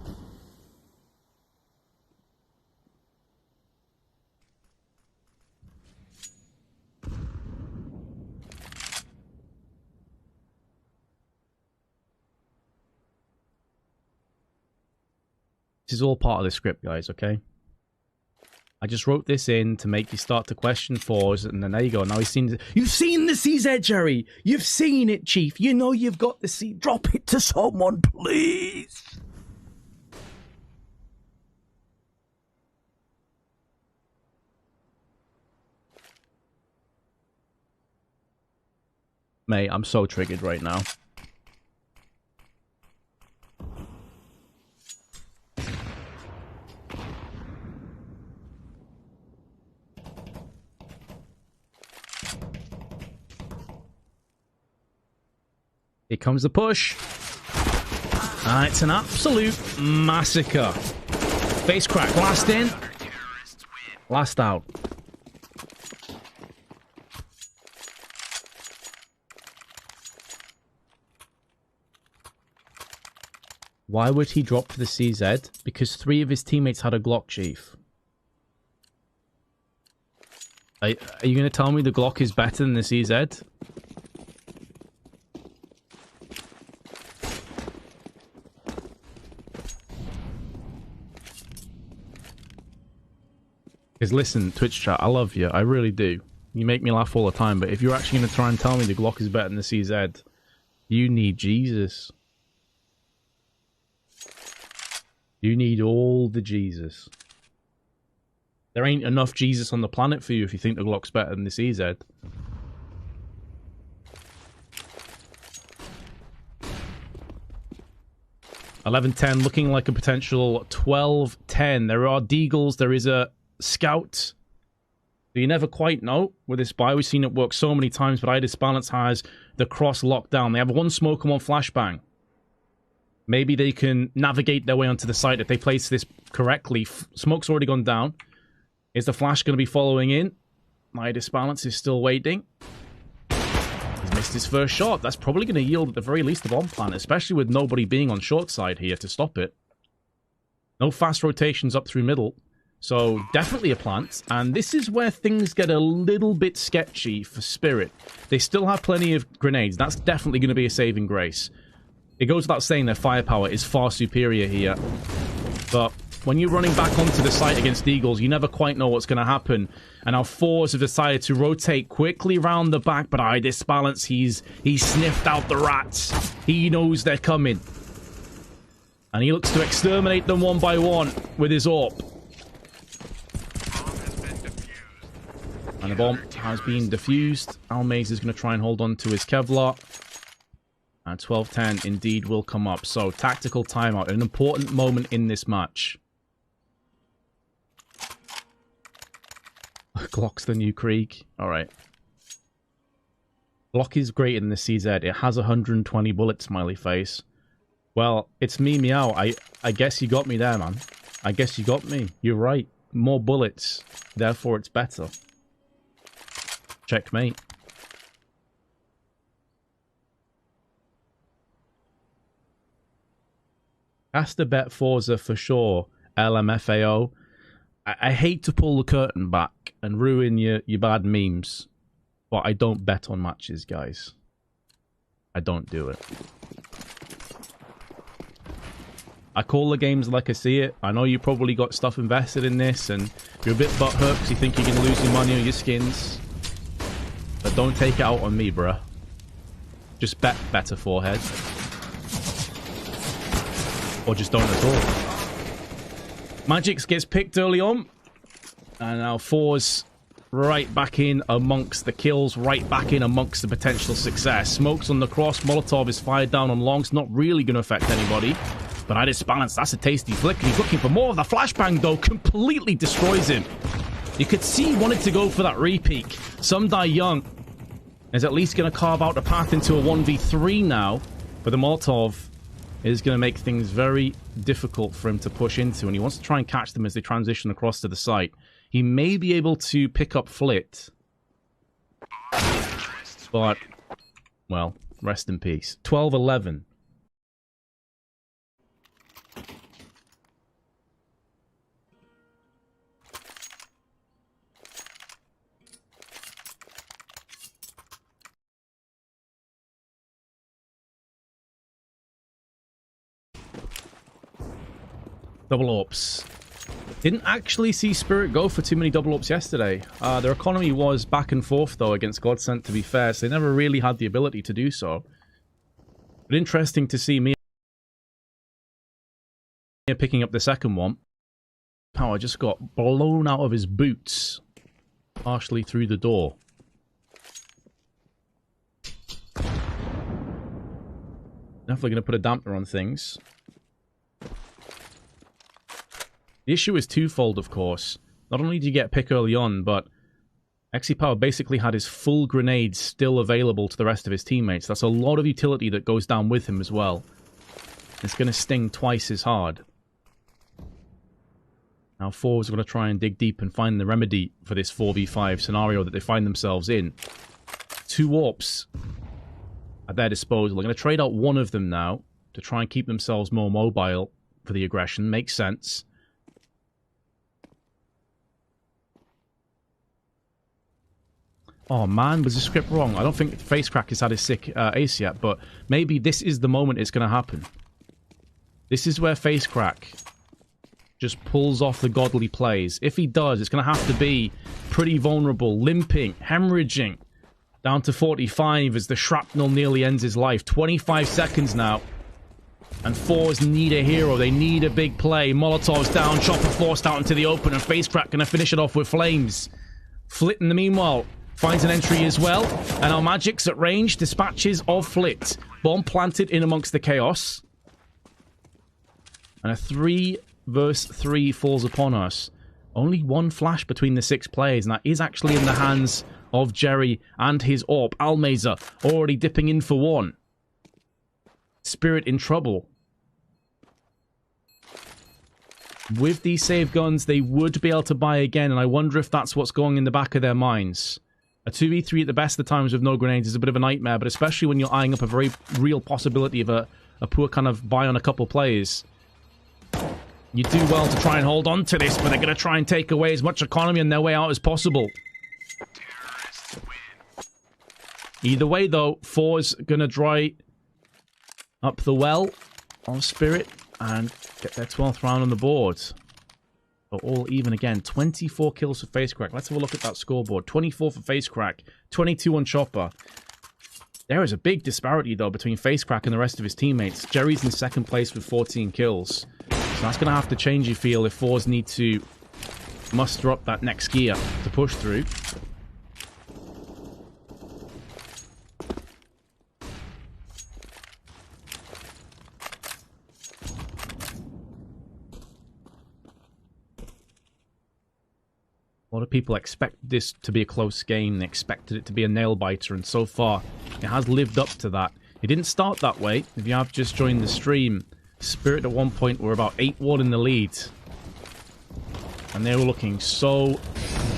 This is all part of the script, guys, okay? I just wrote this in to make you start to question Forze, and then there you go. Now he's seen... You've seen the CZ, Jerry! You've seen it, Chief! You know you've got the C... Drop it to someone, please! Mate, I'm so triggered right now. Here comes the push. It's an absolute massacre. Face crack. Last in. Last out. Why would he drop to the CZ? Because 3 of his teammates had a Glock, Chief. Are you going to tell me the Glock is better than the CZ? Because listen, Twitch chat, I love you. I really do. You make me laugh all the time. But if you're actually going to try and tell me the Glock is better than the CZ, you need Jesus. You need all the Jesus. There ain't enough Jesus on the planet for you if you think the Glock's better than the CZ. $11-10, looking like a potential 12-10. There are deagles, there is a scout. You never quite know with this buy. We've seen it work so many times, but Idis Balance has the cross locked down. They have one smoke and one flashbang. Maybe they can navigate their way onto the site if they place this correctly. Smoke's already gone down. Is the flash going to be following in? Idis Balance is still waiting. He's missed his first shot. That's probably going to yield at the very least a bomb plant, especially with nobody being on short side here to stop it. No fast rotations up through middle. So definitely a plant. And this is where things get a little bit sketchy for Spirit. They still have plenty of grenades. That's definitely going to be a saving grace. It goes without saying their firepower is far superior here. But when you're running back onto the site against Eagles, you never quite know what's going to happen. And now Forze have decided to rotate quickly round the back, but Idis Balance, he's sniffed out the rats. He knows they're coming. And he looks to exterminate them one by one with his AWP. And the bomb has been defused. Almaze is going to try and hold on to his Kevlar. And 12-10 indeed will come up. So, tactical timeout. An important moment in this match. Glock's the new Krieg. Alright. Glock is great in the CZ. It has 120 bullets, smiley face. Well, it's me, meow. I guess you got me there, man. I guess you got me. You're right. More bullets. Therefore, it's better. Checkmate. Has to bet Forza for sure. LMFAO. I hate to pull the curtain back and ruin your bad memes, but I don't bet on matches, guys. I don't do it. I call the games like I see it. I know you probably got stuff invested in this, and you're a bit butthurt because you think you're going to lose your money or your skins. But don't take it out on me, bruh. Just bet better, forehead. Or just don't at all. Magix gets picked early on. And now Forze right back in amongst the kills. Right back in amongst the potential success. Smokes on the cross. Molotov is fired down on longs. Not really going to affect anybody. But Idis Balance, that's a tasty flick. He's looking for more of the flashbang, though. Completely destroys him. You could see he wanted to go for that repeak. Some die young. Is at least going to carve out a path into a 1v3 now. But the Molotov is going to make things very difficult for him to push into. And he wants to try and catch them as they transition across to the site. He may be able to pick up Flit. But, well, rest in peace. 12-11. Double AWPs. Didn't actually see Spirit go for too many double AWPs yesterday. Their economy was back and forth, though, against Godsent, to be fair, so they never really had the ability to do so. But interesting to see me picking up the second one. Power just got blown out of his boots, partially through the door. Definitely going to put a dampener on things. The issue is twofold, of course. Not only did you get a pick early on, but Power basically had his full grenades still available to the rest of his teammates. That's a lot of utility that goes down with him as well. it's going to sting twice as hard. Now Forze are going to try and dig deep and find the remedy for this 4v5 scenario that they find themselves in. 2 AWPs at their disposal. They're going to trade out one of them now to try and keep themselves more mobile for the aggression. Makes sense. Oh man, was the script wrong? I don't think Facecrack has had his sick ace yet, but maybe this is the moment it's going to happen. This is where Facecrack just pulls off the godly plays. If he does, it's going to have to be pretty vulnerable, limping, hemorrhaging, down to 45 as the shrapnel nearly ends his life. 25 seconds now. And Forze need a hero. They need a big play. Molotov's down, Chopper forced out into the open, and Facecrack going to finish it off with flames. Flit, in the meanwhile, finds an entry as well. And our Magic's at range. Dispatches of Flit. Bomb planted in amongst the chaos. And a 3 versus 3 falls upon us. Only 1 flash between the 6 players, and that is actually in the hands of Jerry and his AWP. Almeza already dipping in for 1. Spirit in trouble. With these save guns, they would be able to buy again, and I wonder if that's what's going in the back of their minds. A 2v3 at the best of times with no grenades is a bit of a nightmare, but especially when you're eyeing up a very real possibility of a poor kind of buy on a couple players. You do well to try and hold on to this, but they're going to try and take away as much economy on their way out as possible. Either way, though, Forze going to dry up the well on Spirit and get their 12th round on the board. So all even again. 24 kills for Facecrack. Let's have a look at that scoreboard. 24 for Facecrack, 22 on Chopper. There is a big disparity, though, between Facecrack and the rest of his teammates. Jerry's in 2nd place with 14 kills. So that's going to have to change, you feel, if Forze need to muster up that next gear to push through. A lot of people expect this to be a close game. They expected it to be a nail-biter, and so far, it has lived up to that. It didn't start that way. If you have just joined the stream, Spirit at one point were about 8-1 in the lead. And they were looking so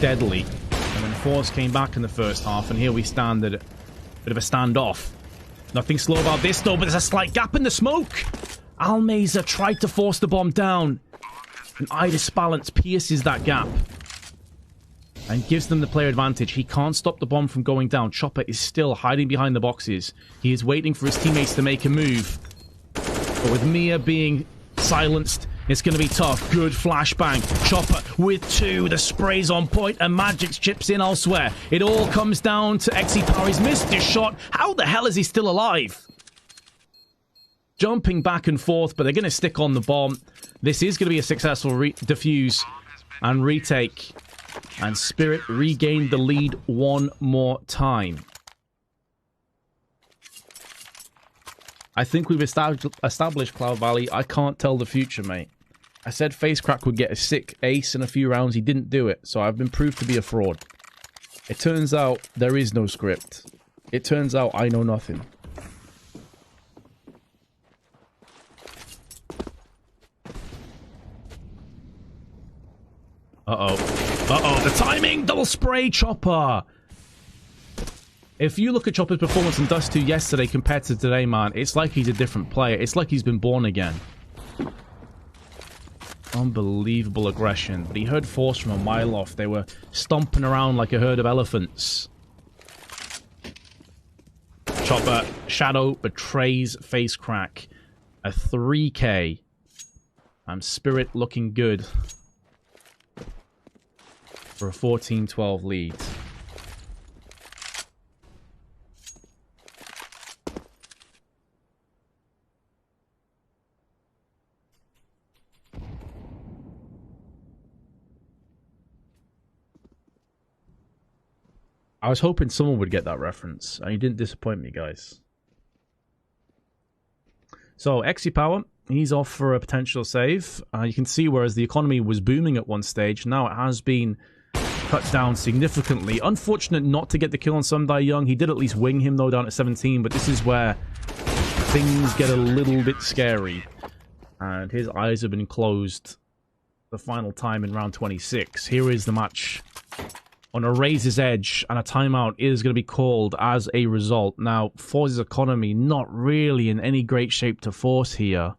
deadly. And then Forze came back in the first half, and here we stand at a bit of a standoff. Nothing slow about this, though, but there's a slight gap in the smoke. Almeza tried to force the bomb down. And Idis Balance pierces that gap and gives them the player advantage. He can't stop the bomb from going down. Chopper is still hiding behind the boxes. He is waiting for his teammates to make a move. But with Mia being silenced, it's going to be tough. Good flashbang. Chopper with 2. The spray's on point, and Magic's chips in elsewhere. It all comes down to XE Power. He's missed his shot. How the hell is he still alive? Jumping back and forth, but they're going to stick on the bomb. This is going to be a successful defuse and retake. And Spirit regained the lead one more time. I think we've established Cloud Valley. I can't tell the future, mate. I said Facecrack would get a sick ace in a few rounds. He didn't do it, so I've been proved to be a fraud. It turns out there is no script. It turns out I know nothing. Uh-oh. Uh-oh, the timing! Double spray, Chopper! If you look at Chopper's performance in Dust 2 yesterday compared to today, man, it's like he's a different player. It's like he's been born again. Unbelievable aggression. But he heard Force from a mile off. They were stomping around like a herd of elephants. Chopper, Shadow betrays Facecrack. A 3k. And Spirit looking good for a 14-12 lead. I was hoping someone would get that reference, and you didn't disappoint me, guys. So, XE Power, he's off for a potential save. You can see whereas the economy was booming at one stage, now it has been cut down significantly. Unfortunate not to get the kill on Sundai Young. He did at least wing him, though, down at 17, but this is where things get a little bit scary. And his eyes have been closed the final time in round 26. Here is the match on a razor's edge, and a timeout is going to be called as a result. Now, Forze's economy not really in any great shape to force here.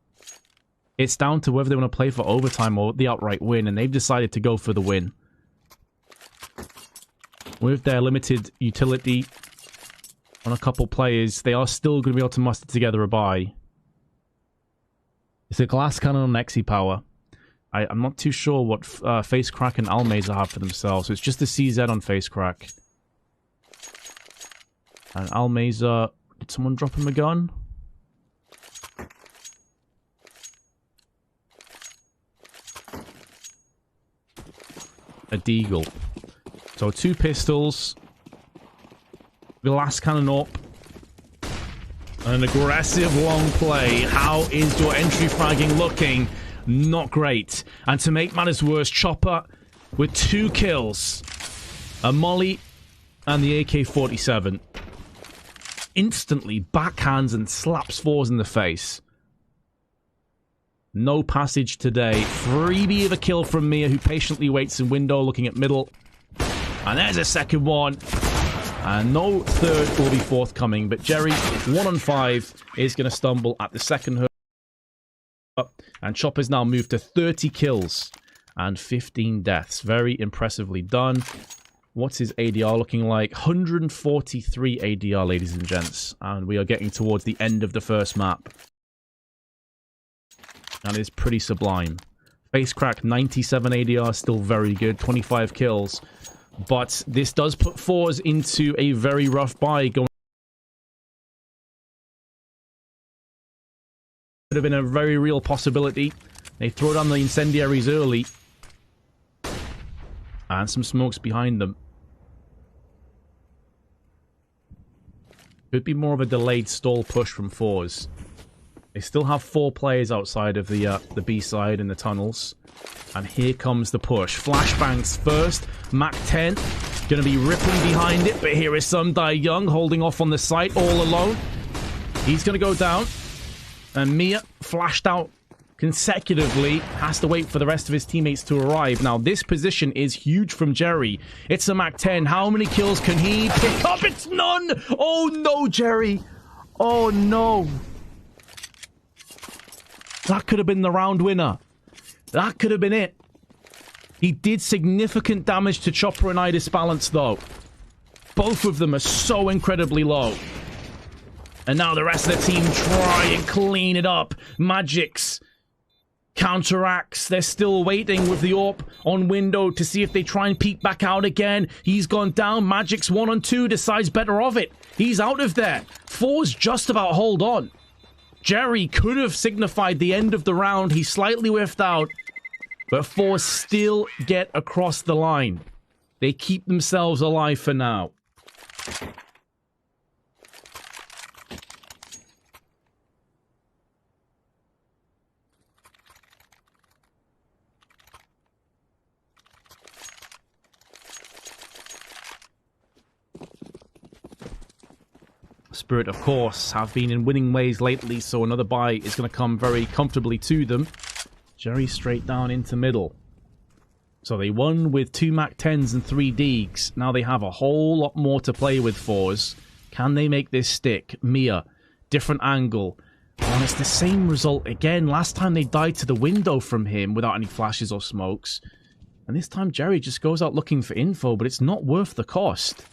It's down to whether they want to play for overtime or the outright win, and they've decided to go for the win. With their limited utility on a couple players, they are still going to be able to muster together a buy. It's a glass cannon on Exi power. I'm not too sure what Face Crack and Almeza have for themselves. So it's just the CZ on Face Crack. And Almeza... Did someone drop him a gun? A Deagle. So 2 pistols. Glass cannon up. An aggressive long play. How is your entry fragging looking? Not great. And to make matters worse, Chopper with 2 kills. A Molly and the AK-47. Instantly backhands and slaps Forze in the face. No passage today. Freebie of a kill from Mia, who patiently waits in window looking at middle. And there's a second one. And no third will be forthcoming. But Jerry, 1 on 5, is going to stumble at the second hurdle. And Chopper's now moved to 30 kills and 15 deaths. Very impressively done. What's his ADR looking like? 143 ADR, ladies and gents. And we are getting towards the end of the first map. And it's pretty sublime. Face Crack, 97 ADR, still very good. 25 kills. But this does put Forze into a very rough buy going. Could have been a very real possibility. They throw down the incendiaries early. And some smokes behind them. Could be more of a delayed stall push from Forze. They still have 4 players outside of the B side in the tunnels. And here comes the push. Flashbangs first. Mac 10 going to be ripping behind it. But here is Sundai Young holding off on the site all alone. He's going to go down. And Mia, flashed out consecutively, has to wait for the rest of his teammates to arrive. Now, this position is huge from Jerry. It's a Mac 10. How many kills can he pick up? It's none! Oh, no, Jerry. Oh, no. That could have been the round winner. That could have been it. He did significant damage to Chopper and Idis Balance, though. Both of them are so incredibly low. And now the rest of the team try and clean it up. Magix counteracts. They're still waiting with the AWP on window to see if they try and peek back out again. He's gone down. Magix 1 on 2 decides better of it. He's out of there. Forze just about hold on. Jerry could have signified the end of the round. He slightly whiffed out. But Forze still get across the line. They keep themselves alive for now. Spirit, of course, have been in winning ways lately, so another buy is going to come very comfortably to them. Jerry straight down into middle. So they won with 2 Mac 10s and 3 Deags. Now they have a whole lot more to play with Forze. Can they make this stick? Mia, different angle. And it's the same result again. Last time they died to the window from him without any flashes or smokes. And this time Jerry just goes out looking for info, but it's not worth the cost.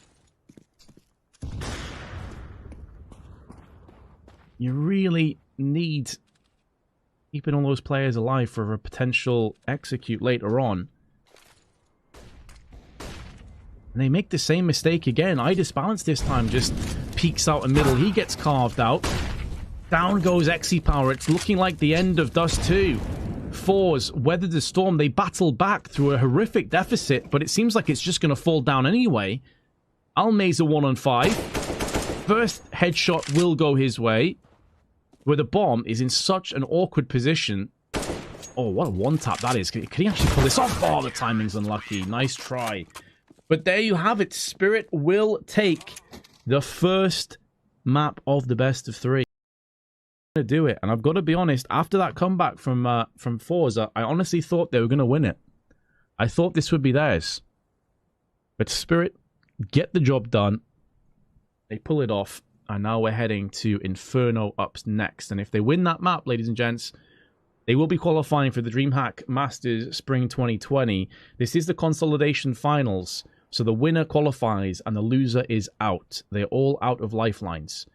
You really need keeping all those players alive for a potential execute later on. And they make the same mistake again. Idis Balance this time just peeks out in middle. He gets carved out. Down goes Exi Power. It's looking like the end of Dust 2. Forze weathered the storm. They battled back through a horrific deficit, but it seems like it's just going to fall down anyway. Almeza 1 on 5. First headshot will go his way. Where the bomb is in such an awkward position. Oh, what a one-tap that is. Can he actually pull this off? Oh, the timing's unlucky. Nice try. But there you have it. Spirit will take the first map of the best of 3. to do it. And I've got to be honest, after that comeback from Forza, I honestly thought they were going to win it. I thought this would be theirs. But Spirit get the job done. They pull it off. And now we're heading to Inferno up next. And if they win that map, ladies and gents, they will be qualifying for the DreamHack Masters Spring 2020. This is the consolidation finals. So the winner qualifies and the loser is out. They're all out of lifelines.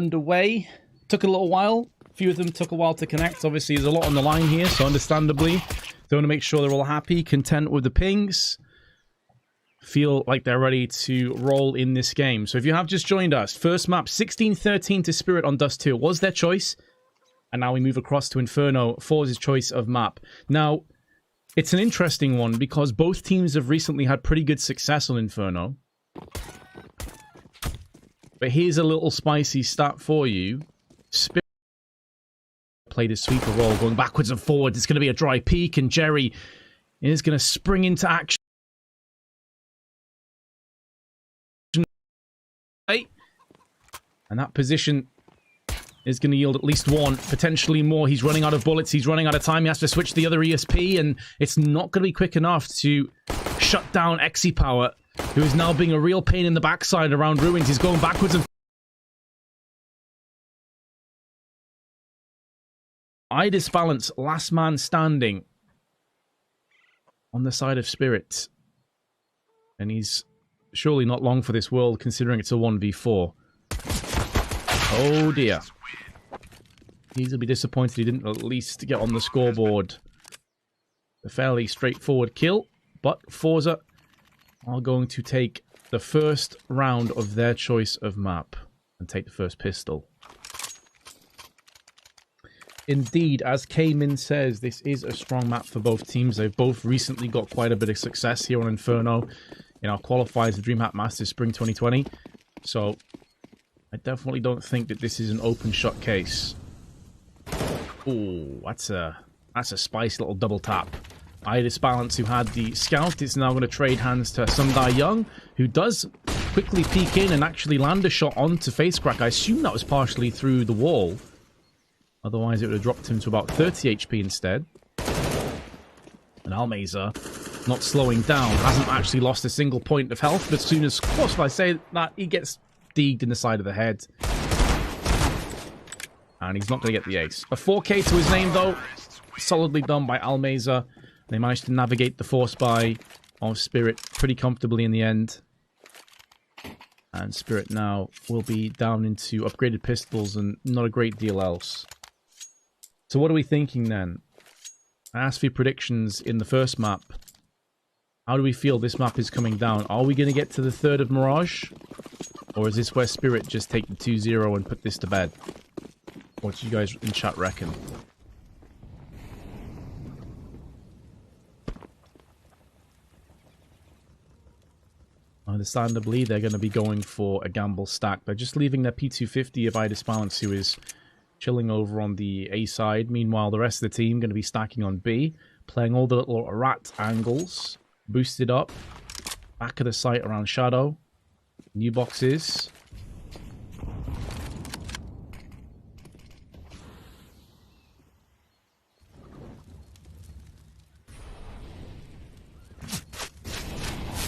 underway. Took a little while. A few of them took a while to connect. Obviously, there's a lot on the line here, so understandably, they want to make sure they're all happy, content with the pings, feel like they're ready to roll in this game. So if you have just joined us, first map, 16-13 to Spirit on Dust 2 was their choice. And now we move across to Inferno, Forze's choice of map. Now, it's an interesting one because both teams have recently had pretty good success on Inferno. But here's a little spicy stat for you. Spirit played a sweeper role, going backwards and forwards. It's going to be a dry peek, and Jerry is going to spring into action. And that position is going to yield at least one, potentially more. He's running out of bullets. He's running out of time. He has to switch to the other ESP, and it's not going to be quick enough to shut down Power, who is now being a real pain in the backside around Ruins. He's going backwards and Idis Balance, last man standing on the side of Spirit. And he's surely not long for this world, considering it's a 1v4. Oh dear. He'll be disappointed he didn't at least get on the scoreboard. A fairly straightforward kill, but Forze are going to take the first round of their choice of map and take the first pistol. Indeed, as K-Min says, this is a strong map for both teams. They've both recently got quite a bit of success here on Inferno in our qualifiers, the DreamHack Masters Spring 2020. So, I definitely don't think that this is an open shot case. Ooh, that's a spicy little double tap. Idis Balance, who had the scout, is now going to trade hands to Sundai Young, who does quickly peek in and actually land a shot onto Facecrack. I assume that was partially through the wall. Otherwise, it would have dropped him to about 30 HP instead. And Almeza, not slowing down, hasn't actually lost a single point of health. But as soon as, of course, if I say that, he gets deeged in the side of the head. And he's not going to get the ace. A 4K to his name, though. Solidly done by Almeza. They managed to navigate the force buy of Spirit pretty comfortably in the end. And Spirit now will be down into upgraded pistols and not a great deal else. So what are we thinking then? I asked for your predictions in the first map. How do we feel this map is coming down? Are we going to get to the third of Mirage? Or is this where Spirit just take the 2-0 and put this to bed? What do you guys in chat reckon? Understandably, they're going to be going for a gamble stack. They're just leaving their P250 of Idis Balance, who is chilling over on the A side. Meanwhile, the rest of the team going to be stacking on B, playing all the little rat angles, boosted up, back of the site around Shadow, new boxes.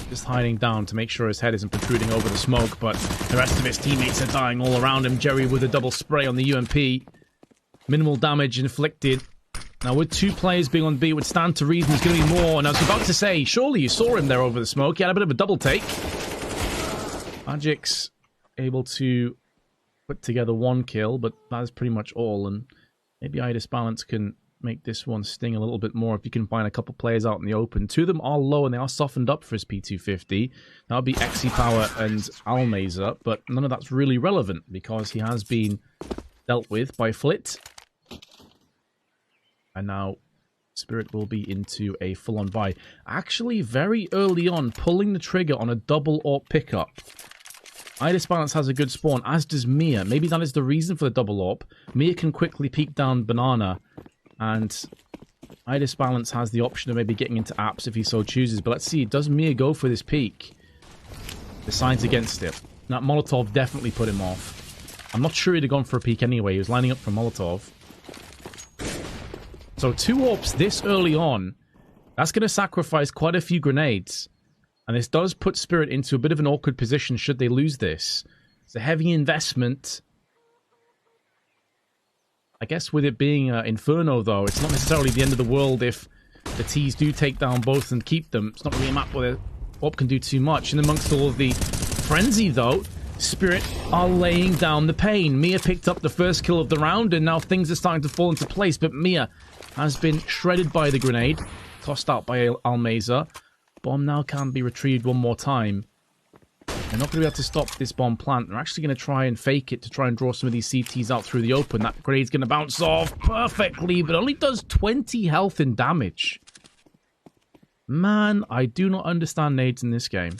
Just hiding down to make sure his head isn't protruding over the smoke, but the rest of his teammates are dying all around him. Jerry with a double spray on the UMP. Minimal damage inflicted. Now, with two players being on B, it would stand to reason there's going to be more. And I was about to say, surely you saw him there over the smoke. He had a bit of a double take. Magic's able to put together one kill, but that is pretty much all. And maybe Idis Balance can make this one sting a little bit more if you can find a couple players out in the open. Two of them are low and they are softened up for his P250. That would be Power and Almeza, but none of that's really relevant because he has been dealt with by Flit. And now Spirit will be into a full-on buy. Actually, very early on, pulling the trigger on a double AWP pickup. Idis Balance has a good spawn, as does Mia. Maybe that is the reason for the double AWP. Mia can quickly peek down Banana, and Idis Balance has the option of maybe getting into apps if he so chooses. But let's see, does Mia go for this peek? The signs against it. That Molotov definitely put him off. I'm not sure he'd have gone for a peek anyway. He was lining up for Molotov. So 2 AWPs this early on, that's going to sacrifice quite a few grenades. And this does put Spirit into a bit of an awkward position should they lose this. It's a heavy investment. I guess with it being Inferno, though, it's not necessarily the end of the world if the T's do take down both and keep them. It's not really a map where AWP can do too much. And amongst all of the frenzy, though, Spirit are laying down the pain. Mia picked up the first kill of the round, and now things are starting to fall into place. But Mia has been shredded by the grenade, tossed out by Almeza. Bomb now can be retrieved one more time. They're not going to be able to stop this bomb plant. They're actually going to try and fake it to try and draw some of these CTs out through the open. That grenade's going to bounce off perfectly, but only does 20 health and damage. Man, I do not understand nades in this game.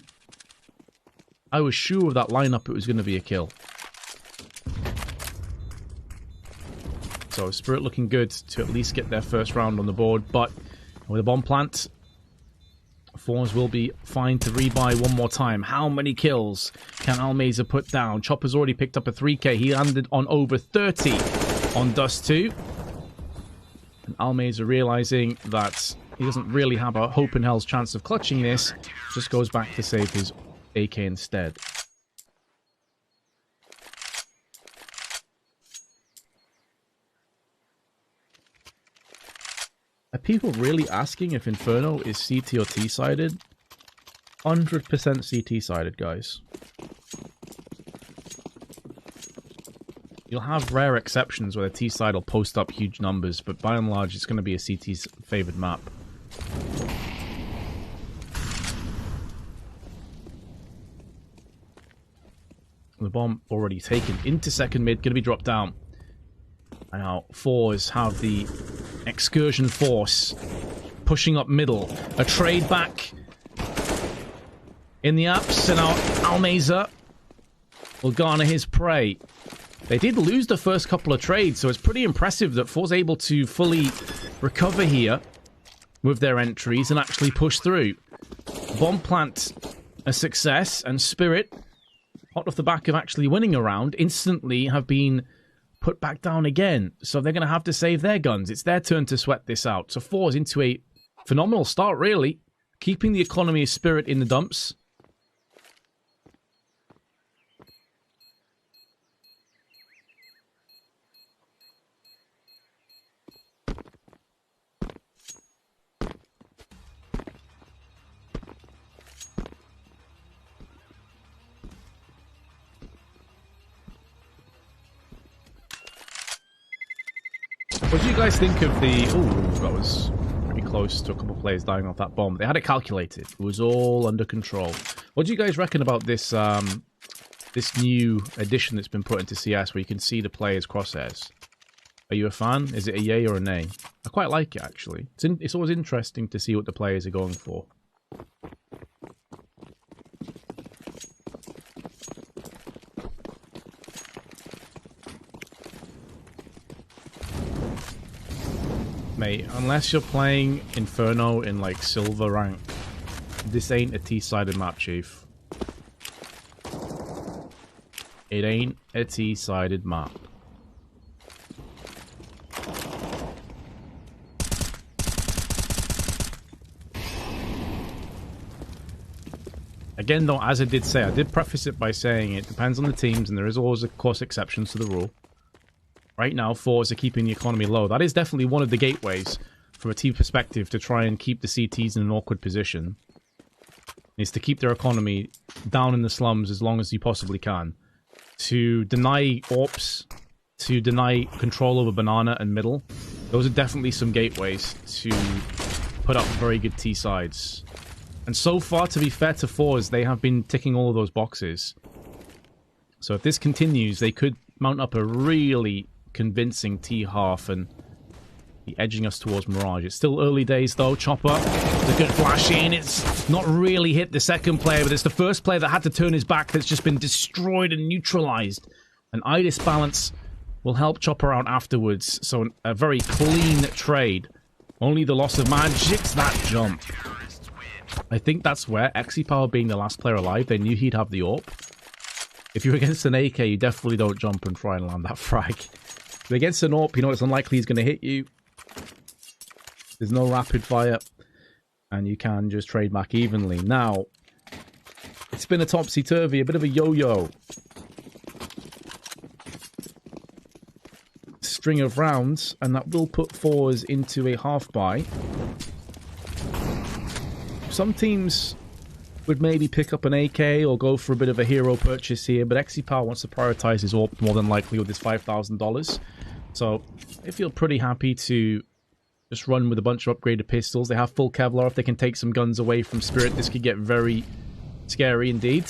I was sure of that lineup it was going to be a kill. So Spirit looking good to at least get their first round on the board, but with a bomb plant, Forze will be fine to rebuy one more time. How many kills can Almeza put down? Chopper's already picked up a 3k. He landed on over 30 on Dust 2. And Almeza realizing that he doesn't really have a hope in hell's chance of clutching this, just goes back to save his AK instead. Are people really asking if Inferno is CT or T-sided? 100% CT-sided, guys. You'll have rare exceptions where the T-side will post up huge numbers, but by and large it's going to be a CT's favored map. The bomb already taken into second mid, going to be dropped down. And now Forze have the excursion force pushing up middle. A trade back in the apps, and now Almeza will garner his prey. They did lose the first couple of trades, so it's pretty impressive that Forze able to fully recover here with their entries and actually push through. Bomb plant a success, and Spirit, hot off the back of actually winning a round, instantly have been put back down again. So they're going to have to save their guns. It's their turn to sweat this out. So Forze into a phenomenal start, really. Keeping the economy of Spirit in the dumps. What do you guys think of the... Ooh, that was pretty close to a couple of players dying off that bomb. They had it calculated. It was all under control. What do you guys reckon about this this new addition that's been put into CS where you can see the players' crosshairs? Are you a fan? Is it a yay or a nay? I quite like it, actually. It's always interesting to see what the players are going for. Mate, unless you're playing Inferno in, like, silver rank, this ain't a T-sided map, Chief. It ain't a T-sided map. Again, though, as I did say, I did preface it by saying it depends on the teams, and there is always, of course, exceptions to the rule. Right now, Forze are keeping the economy low. That is definitely one of the gateways from a team perspective to try and keep the CTs in an awkward position. Is to keep their economy down in the slums as long as you possibly can. To deny AWPs, to deny control over banana and middle. Those are definitely some gateways to put up very good T-sides. And so far, to be fair to Forze, they have been ticking all of those boxes. So if this continues, they could mount up a really convincing T-half and be edging us towards Mirage. It's still early days though. Chopper, the good flash in. It's not really hit the second player, but it's the first player that had to turn his back that's just been destroyed and neutralized. An IDIS balance will help Chopper out afterwards. So a very clean trade. Only the loss of Magic's that jump. I think that's where Exipower being the last player alive, they knew he'd have the AWP. If you're against an AK, you definitely don't jump and try and land that frag. But against an AWP, you know it's unlikely he's going to hit you. There's no rapid fire. And you can just trade back evenly. Now, it's been a topsy-turvy, a bit of a yo-yo. String of rounds, and that will put Forze into a half-buy. Some teams would maybe pick up an AK or go for a bit of a hero purchase here, but XCPower wants to prioritize his AWP more than likely with his $5,000. So they feel pretty happy to just run with a bunch of upgraded pistols. They have full Kevlar. If they can take some guns away from Spirit, this could get very scary indeed.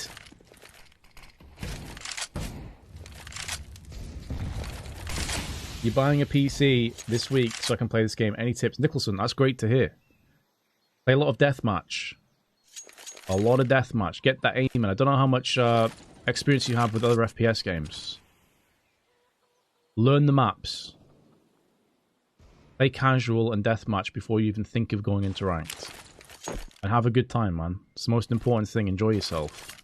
You're buying a PC this week so I can play this game. Any tips? Nicholson, that's great to hear. Play a lot of deathmatch. A lot of deathmatch. Get that aim in. I don't know how much experience you have with other FPS games. Learn the maps. Play casual and deathmatch before you even think of going into ranked. And have a good time, man. It's the most important thing. Enjoy yourself.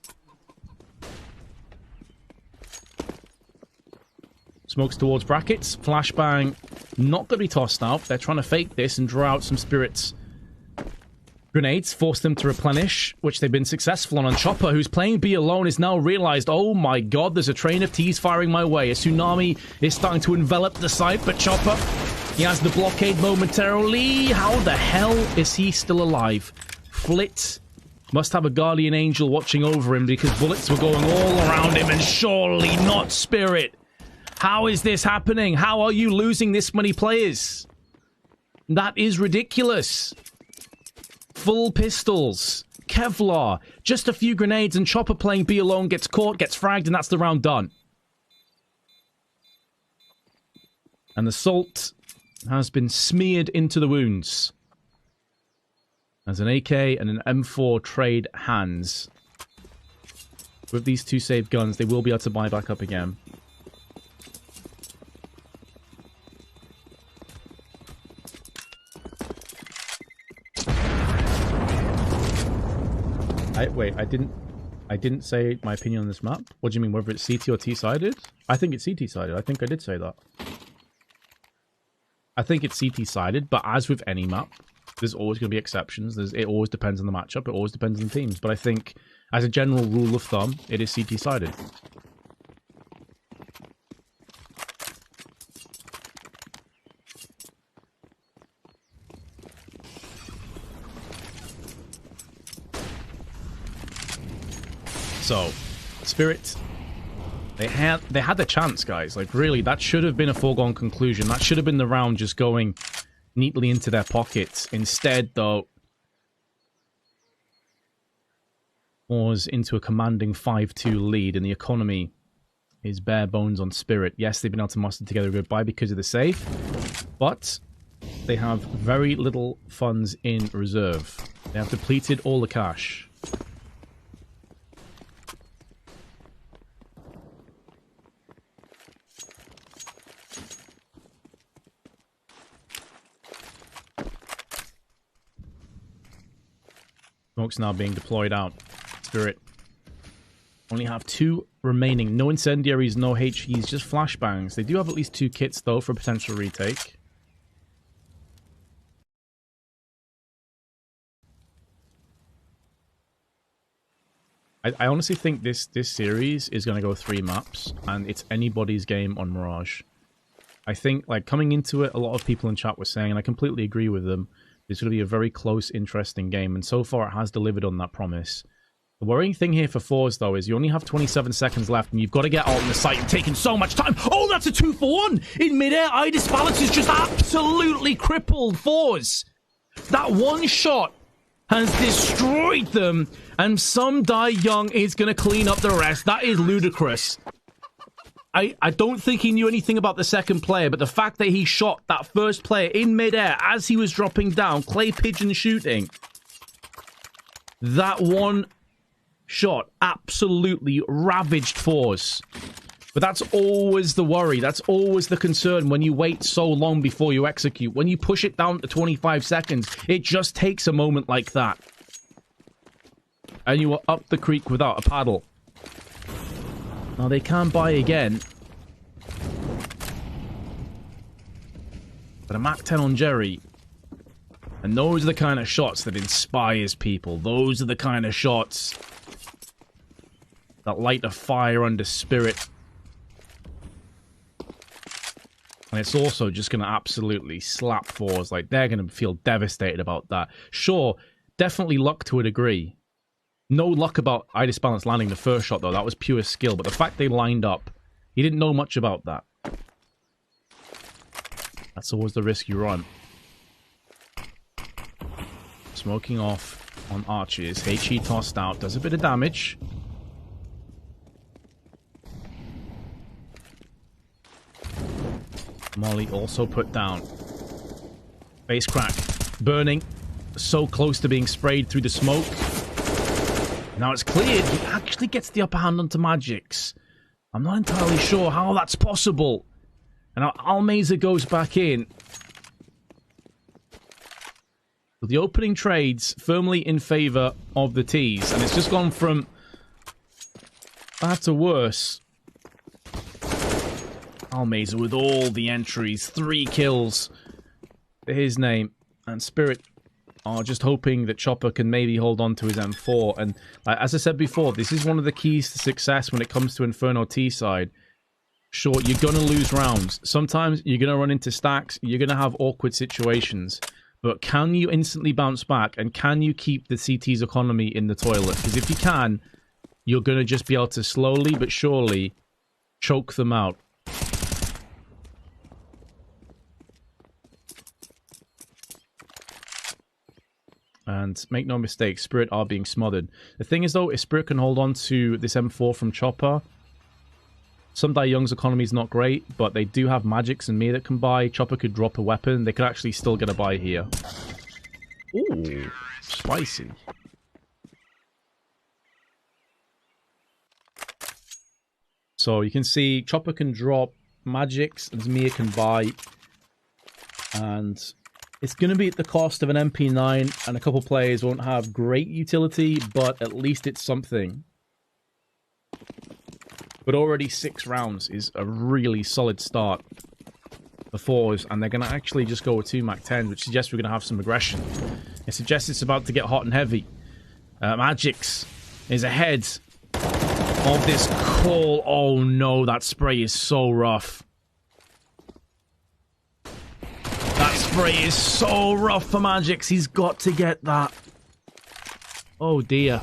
Smokes towards brackets. Flashbang not going to be tossed out. They're trying to fake this and draw out some Spirits grenades. Force them to replenish, which they've been successful on. Chopper, who's playing B alone, has now realized, oh my god, there's a train of T's firing my way. A tsunami is starting to envelop the site, but Chopper, he has the blockade momentarily. How the hell is he still alive? Flit must have a guardian angel watching over him because bullets were going all around him, and surely not Spirit. How is this happening? How are you losing this many players? That is ridiculous. Full pistols, Kevlar, just a few grenades, and Chopper playing B alone gets caught, gets fragged, and that's the round done. And the salt has been smeared into the wounds. As an AK and an M4 trade hands. With these two saved guns, they will be able to buy back up again. I didn't say my opinion on this map. What do you mean, whether it's CT or T-sided? I think it's CT-sided. I think I did say that. I think it's CT-sided, but as with any map, there's always going to be exceptions. It always depends on the matchup. It always depends on the teams. But I think, as a general rule of thumb, it is CT-sided. So, Spirit, they had the chance, guys. Like, really, that should have been a foregone conclusion. That should have been the round just going neatly into their pockets. Instead, though, was into a commanding 5-2 lead, and the economy is bare bones on Spirit. Yes, they've been able to muster together a goodbye because of the save, but they have very little funds in reserve. They have depleted all the cash. Smoke's now being deployed out. Spirit only have 2 remaining. No incendiaries, no HEs, just flashbangs. They do have at least 2 kits, though, for a potential retake. I honestly think this series is going to go 3 maps, and it's anybody's game on Mirage. I think, like, coming into it, a lot of people in chat were saying, and I completely agree with them, it's going to be a very close, interesting game, and so far it has delivered on that promise. The worrying thing here for Forze, though, is you only have 27 seconds left, and you've got to get out on the site. You're taking so much time. Oh, that's a 2-for-1! In midair, Idis Balance has just absolutely crippled Forze. That one shot has destroyed them, and some Die Young is going to clean up the rest. That is ludicrous. I don't think he knew anything about the second player, but the fact that he shot that first player in midair as he was dropping down, clay pigeon shooting, that one shot absolutely ravaged Forze. But that's always the worry. That's always the concern when you wait so long before you execute. When you push it down to 25 seconds, it just takes a moment like that. And you are up the creek without a paddle. Now, they can buy again. But a MAC-10 on Jerry. And those are the kind of shots that inspires people. Those are the kind of shots that light a fire under Spirit. And it's also just going to absolutely slap Forze. Like, they're going to feel devastated about that. Sure, definitely luck to a degree. No luck about Idis Balance landing the first shot, though. That was pure skill. But the fact they lined up, he didn't know much about that. That's always the risk you run. Smoking off on arches. HE tossed out. Does a bit of damage. Molly also put down. Base crack. Burning. So close to being sprayed through the smoke. Now it's cleared. He actually gets the upper hand onto Magix. I'm not entirely sure how that's possible. And now Almeza goes back in. But the opening trades firmly in favor of the T's. And it's just gone from bad to worse. Almeza with all the entries. 3 kills to his name. And Spirit are just hoping that Chopper can maybe hold on to his M4. And as I said before, this is one of the keys to success when it comes to Inferno T side. Sure, you're going to lose rounds. Sometimes you're going to run into stacks. You're going to have awkward situations. But can you instantly bounce back? And can you keep the CT's economy in the toilet? Because if you can, you're going to just be able to slowly but surely choke them out. And make no mistake, Spirit are being smothered. The thing is, though, if Spirit can hold on to this M4 from Chopper, some Die Young's economy is not great, but they do have Magix and Mia that can buy. Chopper could drop a weapon. They could actually still get a buy here. Ooh, spicy. So you can see Chopper can drop Magix and Mia can buy. And it's going to be at the cost of an MP9, and a couple players won't have great utility, but at least it's something. But already 6 rounds is a really solid start for Forze, and they're going to actually just go with 2 MAC-10s, which suggests we're going to have some aggression. It suggests it's about to get hot and heavy. Magix is ahead of this call. Oh no, that spray is so rough. That spray is so rough for Magix. He's got to get that. Oh dear.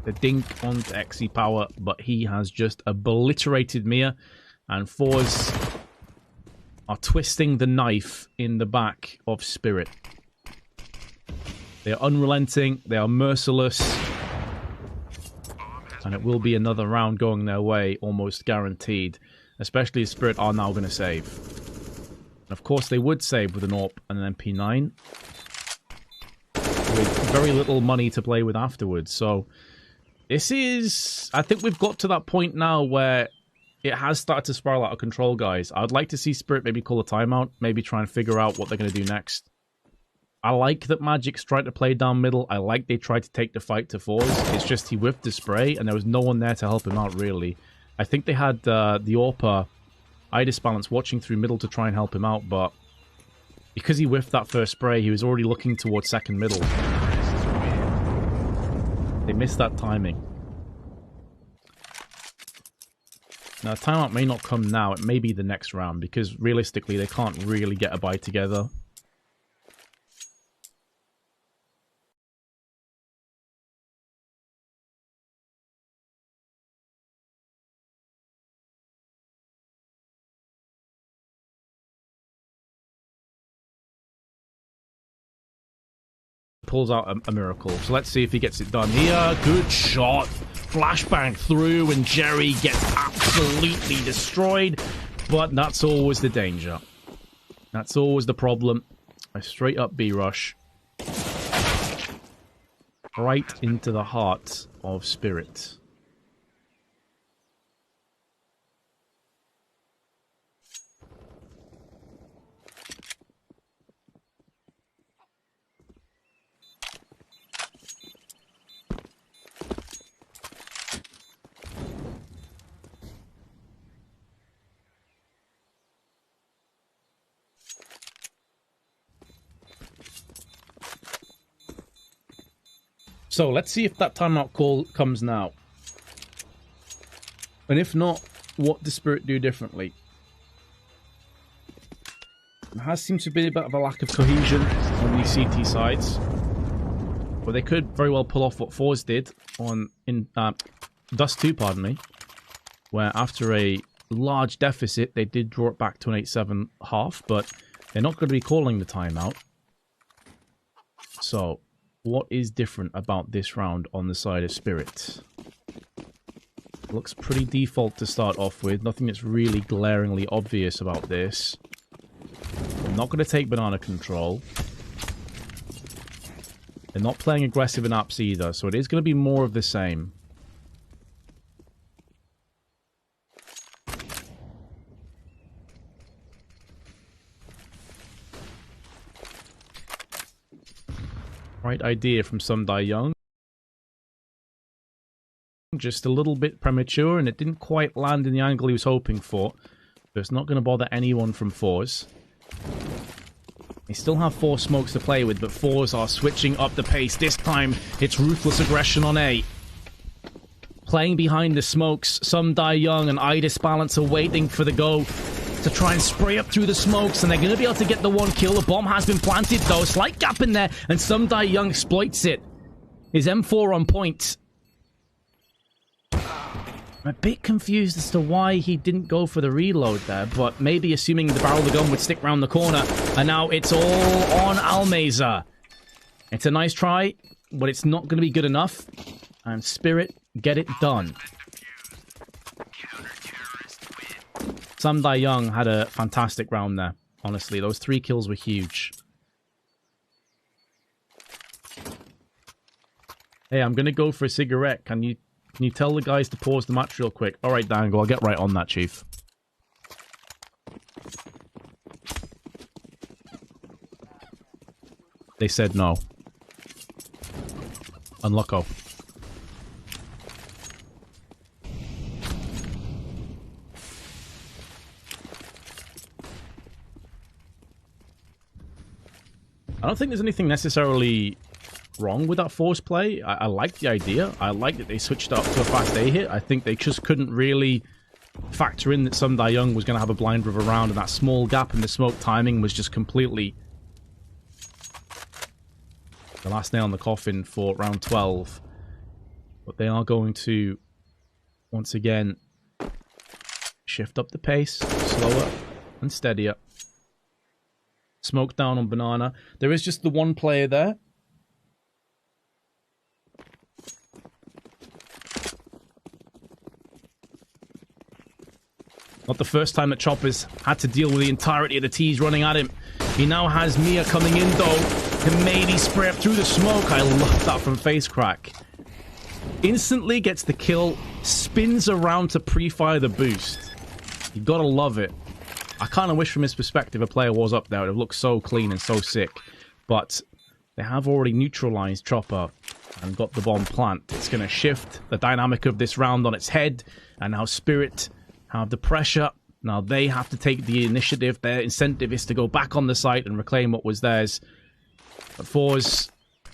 The dink onto XE power, but he has just obliterated Mia. And Forze are twisting the knife in the back of Spirit. They are unrelenting. They are merciless. And it will be another round going their way, almost guaranteed. Especially if Spirit are now going to save. And of course they would save with an AWP and an MP9. With very little money to play with afterwards. So this is... I think we've got to that point now where it has started to spiral out of control, guys. I'd like to see Spirit maybe call a timeout. Maybe try and figure out what they're going to do next. I like that Magix tried to play down middle. I like they tried to take the fight to Forze. It's just he whiffed the spray, and there was no one there to help him out, really. I think they had the AWPer, Idis Balance, watching through middle to try and help him out, but because he whiffed that first spray, he was already looking towards second middle. They missed that timing. Now, timeout may not come now. It may be the next round, because realistically, they can't really get a buy together. Pulls out a miracle. So let's see if he gets it done here. Good shot. Flashbang through, and Jerry gets absolutely destroyed. But that's always the danger. That's always the problem. A straight up B rush. Right into the heart of Spirit. So let's see if that timeout call comes now. And if not, what does Spirit do differently? has seemed to be a bit of a lack of cohesion on these CT sides. But they could very well pull off what Forze did in Dust 2, pardon me, where after a large deficit, they did draw it back to an 8-7 half, but they're not going to be calling the timeout. So, what is different about this round on the side of Spirit? Looks pretty default to start off with. Nothing that's really glaringly obvious about this. They're not going to take banana control. They're not playing aggressive in apps either, so it is going to be more of the same. Right idea from Psyy Young. Just a little bit premature, and it didn't quite land in the angle he was hoping for. But it's not going to bother anyone from Forze. They still have 4 smokes to play with, but Forze are switching up the pace. This time, it's ruthless aggression on A. Playing behind the smokes, Psyy Young and Idis Balance are waiting for the go to try and spray up through the smokes, and they're going to be able to get the 1 kill. The bomb has been planted, though. Slight gap in there, and Psyy Young exploits it. His M4 on point. I'm a bit confused as to why he didn't go for the reload there, but maybe assuming the barrel of the gun would stick round the corner, and now it's all on Almeza. It's a nice try, but it's not going to be good enough, and Spirit get it done. Psyy Young had a fantastic round there, honestly. Those 3 kills were huge. Hey, I'm going to go for a cigarette. Can you tell the guys to pause the match real quick? Alright, Dango, I'll get right on that, Chief. They said no. Unlucko. I don't think there's anything necessarily wrong with that Force play. I like the idea. I like that they switched up to a fast A hit. I think they just couldn't really factor in that Psyy Young was going to have a blind river round, and that small gap in the smoke timing was just completely the last nail in the coffin for round 12. But they are going to, once again, shift up the pace, slower and steadier. Smoke down on banana. There is just the 1 player there. Not the first time that Chopper's had to deal with the entirety of the T's running at him. He now has Mia coming in, though, to maybe spray up through the smoke. I love that from Face Crack. Instantly gets the kill, spins around to pre-fire the boost. You gotta love it. I kind of wish from his perspective a player was up there. It would have looked so clean and so sick. But they have already neutralized Chopper and got the bomb plant. It's going to shift the dynamic of this round on its head. And now Spirit have the pressure. Now they have to take the initiative. Their incentive is to go back on the site and reclaim what was theirs. But Forze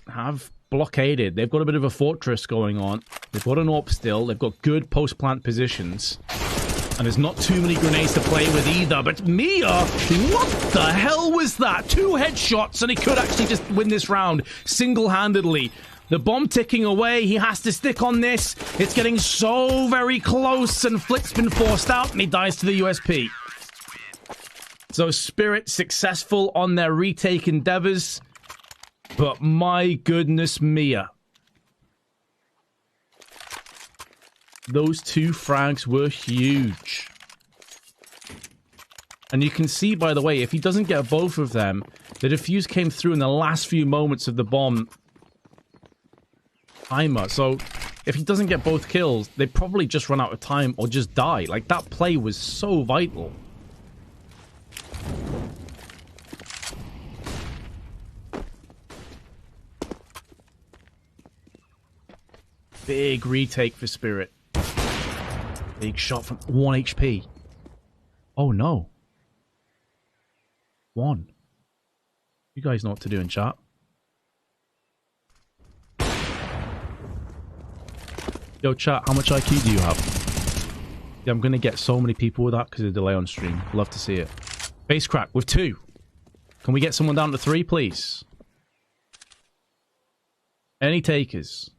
have blockaded. They've got a bit of a fortress going on. They've got an AWP still. They've got good post-plant positions. And there's not too many grenades to play with either. But Mia, what the hell was that? 2 headshots, and he could actually just win this round single-handedly. The bomb ticking away. He has to stick on this. It's getting so very close, and Flick's been forced out, and he dies to the USP. So Spirit successful on their retake endeavors. But my goodness, Mia. Those 2 frags were huge. And you can see, by the way, if he doesn't get both of them, the defuse came through in the last few moments of the bomb timer. So, if he doesn't get both kills, they probably just run out of time or just die. Like, that play was so vital. Big retake for Spirit. Big shot from 1 HP. Oh no. 1. You guys know what to do in chat. Yo chat, how much IQ do you have? Yeah, I'm gonna get so many people with that because of the delay on stream. Love to see it. Face Crack with 2. Can we get someone down to 3, please? Any takers?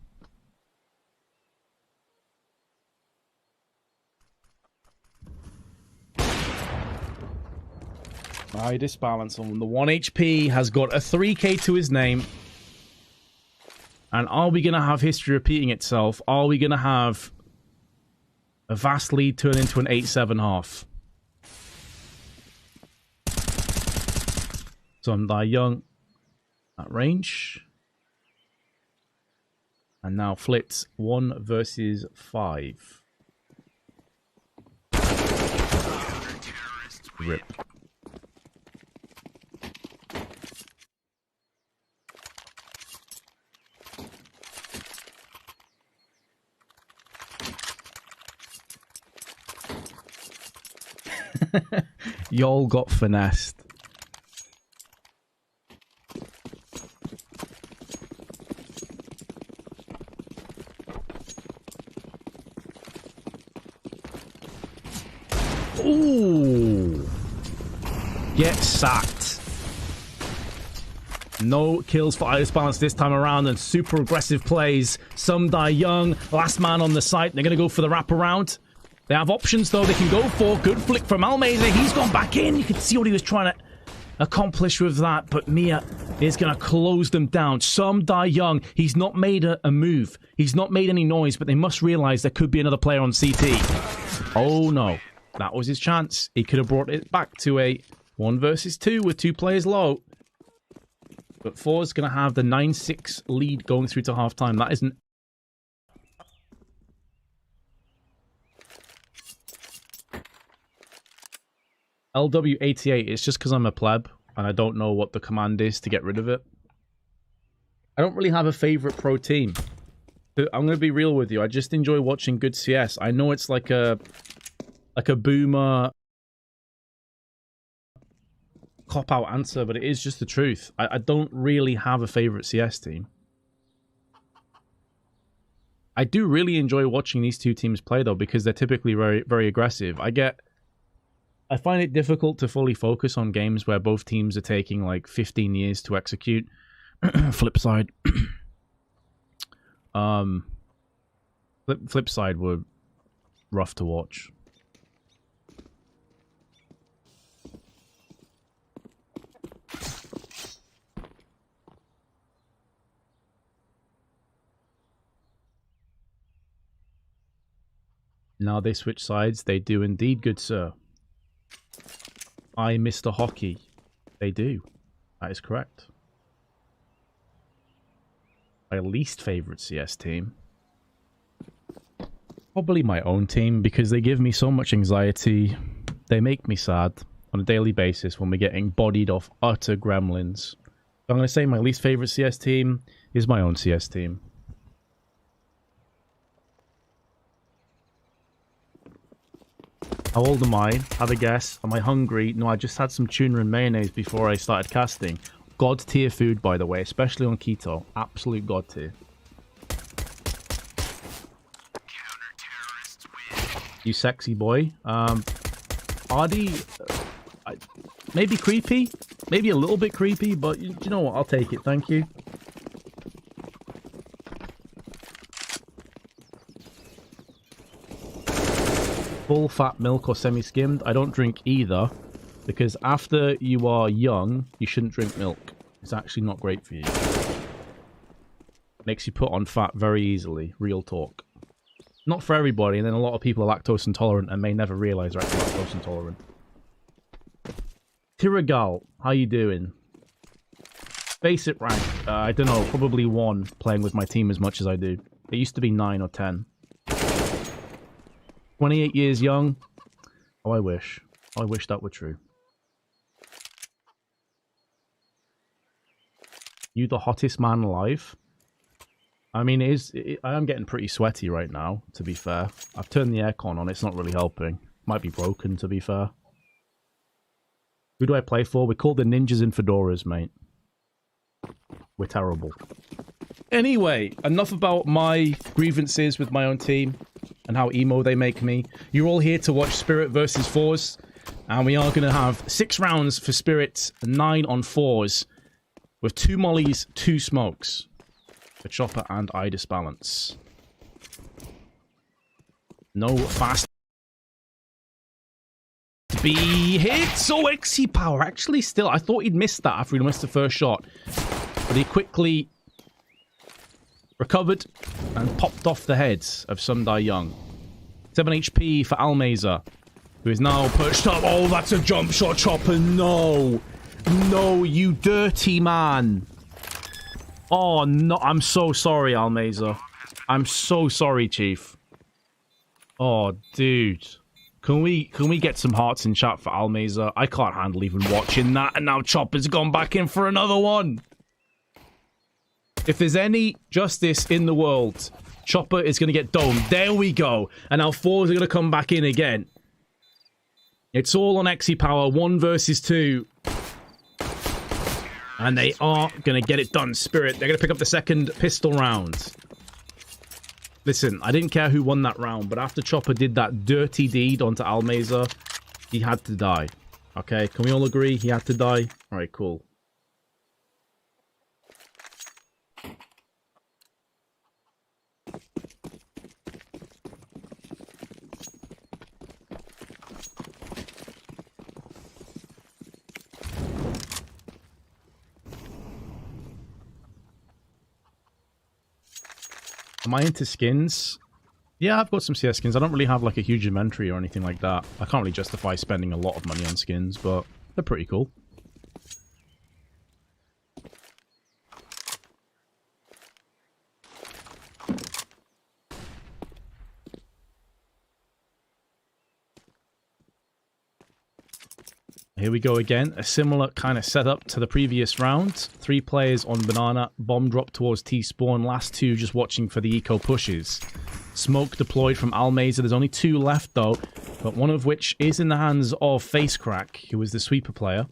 I disbalance on the 1 HP has got a 3k to his name. And are we going to have history repeating itself? Are we going to have a vast lead turn into an 8-7 half? Sunday Young at range. And now Flitz 1 versus 5. Rip. Y'all got finessed. Ooh. Get sacked. No kills for Ice Balance this time around, and super aggressive plays. Some die young. Last man on the site. They're going to go for the wraparound. They have options, though, they can go for. Good flick from Almeida. He's gone back in. You can see what he was trying to accomplish with that. But Mia is going to close them down. Some die young. He's not made a move. He's not made any noise, but they must realize there could be another player on CT. Oh, no. That was his chance. He could have brought it back to a 1 versus 2 with 2 players low. But Forze going to have the 9-6 lead going through to halftime. That isn't... LW88, it's just because I'm a pleb and I don't know what the command is to get rid of it. I don't really have a favorite pro team. I'm going to be real with you. I just enjoy watching good CS. I know it's like a boomer cop-out answer, but it is just the truth. I don't really have a favorite CS team. I do really enjoy watching these two teams play, though, because they're typically very, very aggressive. I find it difficult to fully focus on games where both teams are taking like 15 years to execute. Flip side. Flip side were rough to watch. Now they switch sides. They do indeed, good sir. Mr. Hockey. They do. That is correct. My least favorite CS team. Probably my own team, because they give me so much anxiety. They make me sad on a daily basis when we're getting bodied off utter gremlins. So I'm going to say my least favorite CS team is my own CS team. How old am I? Have a guess. Am I hungry? No, I just had some tuna and mayonnaise before I started casting. God tier food, by the way, especially on keto. Absolute god tier. You sexy boy. Ardy, maybe creepy, maybe a little bit creepy, but you know what? I'll take it. Thank you. Full fat milk or semi-skimmed? I don't drink either, because after you are young, you shouldn't drink milk. It's actually not great for you. Makes you put on fat very easily. Real talk. Not for everybody, and then a lot of people are lactose intolerant and may never realize they're actually lactose intolerant. Tiragal, how you doing? Basic rank, I don't know, probably 1, playing with my team as much as I do. It used to be 9 or 10. 28 years young. Oh, I wish. I wish that were true. You the hottest man alive? I mean, I am getting pretty sweaty right now, to be fair. I've turned the aircon on, it's not really helping. Might be broken, to be fair. Who do I play for? We're called the Ninjas in Fedoras, mate. We're terrible. Anyway, enough about my grievances with my own team and how emo they make me. You're all here to watch Spirit versus Forze. And we are going to have 6 rounds for Spirit, 9 on Forze, with 2 mollies, 2 smokes for Chopper and Idis balance. No fast to be hit. So XC Power actually still. I thought he'd missed that after he missed the first shot, but he quickly recovered and popped off the heads of Sundai Young. 7 HP for Almeza, who is now pushed up. Oh, that's a jump shot, Chopper. No. No, you dirty man. Oh, no. I'm so sorry, Almeza. I'm so sorry, Chief. Oh, dude. Can we get some hearts in chat for Almeza? I can't handle even watching that. And now Chopper's gone back in for another one. If there's any justice in the world, Chopper is going to get domed. There we go. And now Forze are going to come back in again. It's all on XE Power. 1 versus 2. And they are going to get it done. Spirit, they're going to pick up the second pistol round. Listen, I didn't care who won that round, but after Chopper did that dirty deed onto Almeza, he had to die. Okay, can we all agree he had to die? Alright, cool. Am I into skins? Yeah, I've got some CS skins. I don't really have like a huge inventory or anything like that. I can't really justify spending a lot of money on skins, but they're pretty cool. Here we go again. A similar kind of setup to the previous round. 3 players on Banana. Bomb drop towards T-spawn. Last 2 just watching for the eco pushes. Smoke deployed from Almeza. There's only 2 left though, but one of which is in the hands of Facecrack, who is the sweeper player.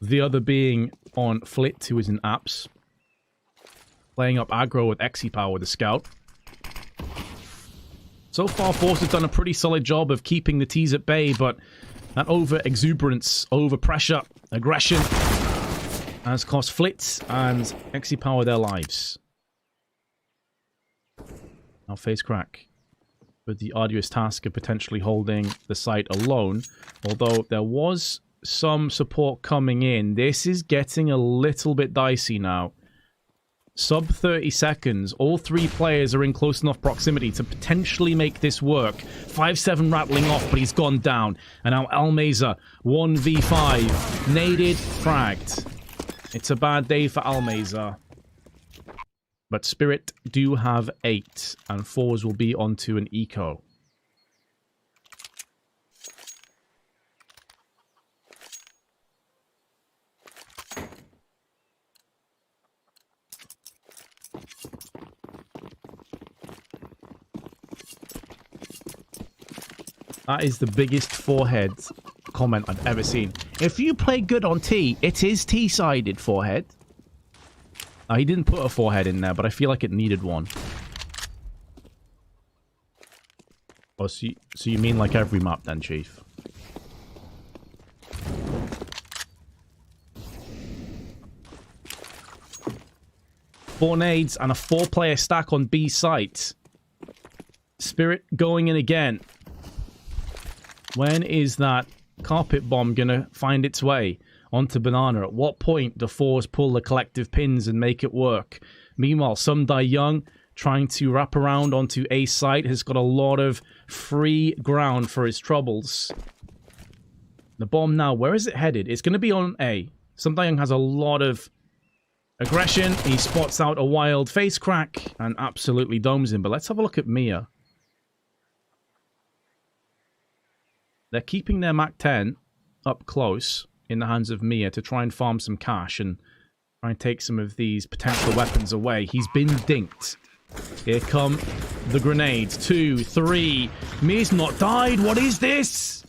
The other being on Flit, who is in apps. Playing up aggro with XE Power with the scout. So far, Force has done a pretty solid job of keeping the T's at bay, but that over-exuberance, over-pressure, aggression has cost Flitz and XE Power their lives. Now Facecrack with the arduous task of potentially holding the site alone. Although there was some support coming in. This is getting a little bit dicey now. Sub 30 seconds. All 3 players are in close enough proximity to potentially make this work. 5-7 rattling off, but he's gone down. And now Almeza, 1v5. Naded, fragged. It's a bad day for Almeza. But Spirit do have 8, and Forze will be onto an eco. That is the biggest forehead comment I've ever seen. If you play good on T, it is T-sided forehead. He didn't put a forehead in there, but I feel like it needed one. Oh, so you mean like every map then, Chief? Four nades and a 4-player stack on B site. Spirit going in again. When is that carpet bomb gonna find its way onto Banana? At what point do Forze pull the collective pins and make it work? Meanwhile, Sundai Young trying to wrap around onto A site has got a lot of free ground for his troubles. The bomb now, where is it headed? It's going to be on A. Sundai Young has a lot of aggression. He spots out a wild face crack and absolutely domes him. But let's have a look at Mia. They're keeping their MAC-10 up close in the hands of Mia to try and farm some cash and try and take some of these potential weapons away. He's been dinked. Here come the grenades. 2, 3. Mia's not died. What is this?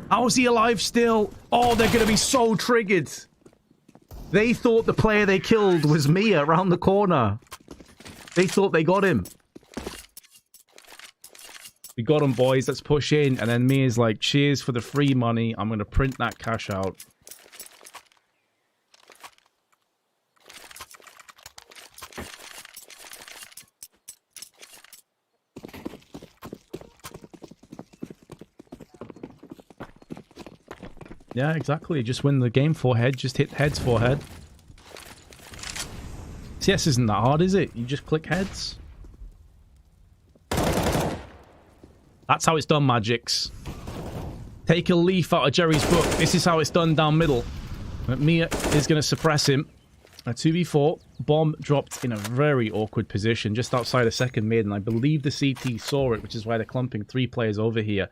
How is he alive still? Oh, they're going to be so triggered. They thought the player they killed was Mia around the corner. They thought they got him. We got them, boys. Let's push in. And then Mia's like, cheers for the free money. I'm going to print that cash out. Yeah, exactly. Just win the game for head. Just hit heads for head. CS isn't that hard, is it? You just click heads. That's how it's done, Magics. Take a leaf out of Jerry's book. This is how it's done down middle. But Mia is going to suppress him. A 2v4. Bomb dropped in a very awkward position just outside a second mid. And I believe the CT saw it, which is why they're clumping 3 players over here.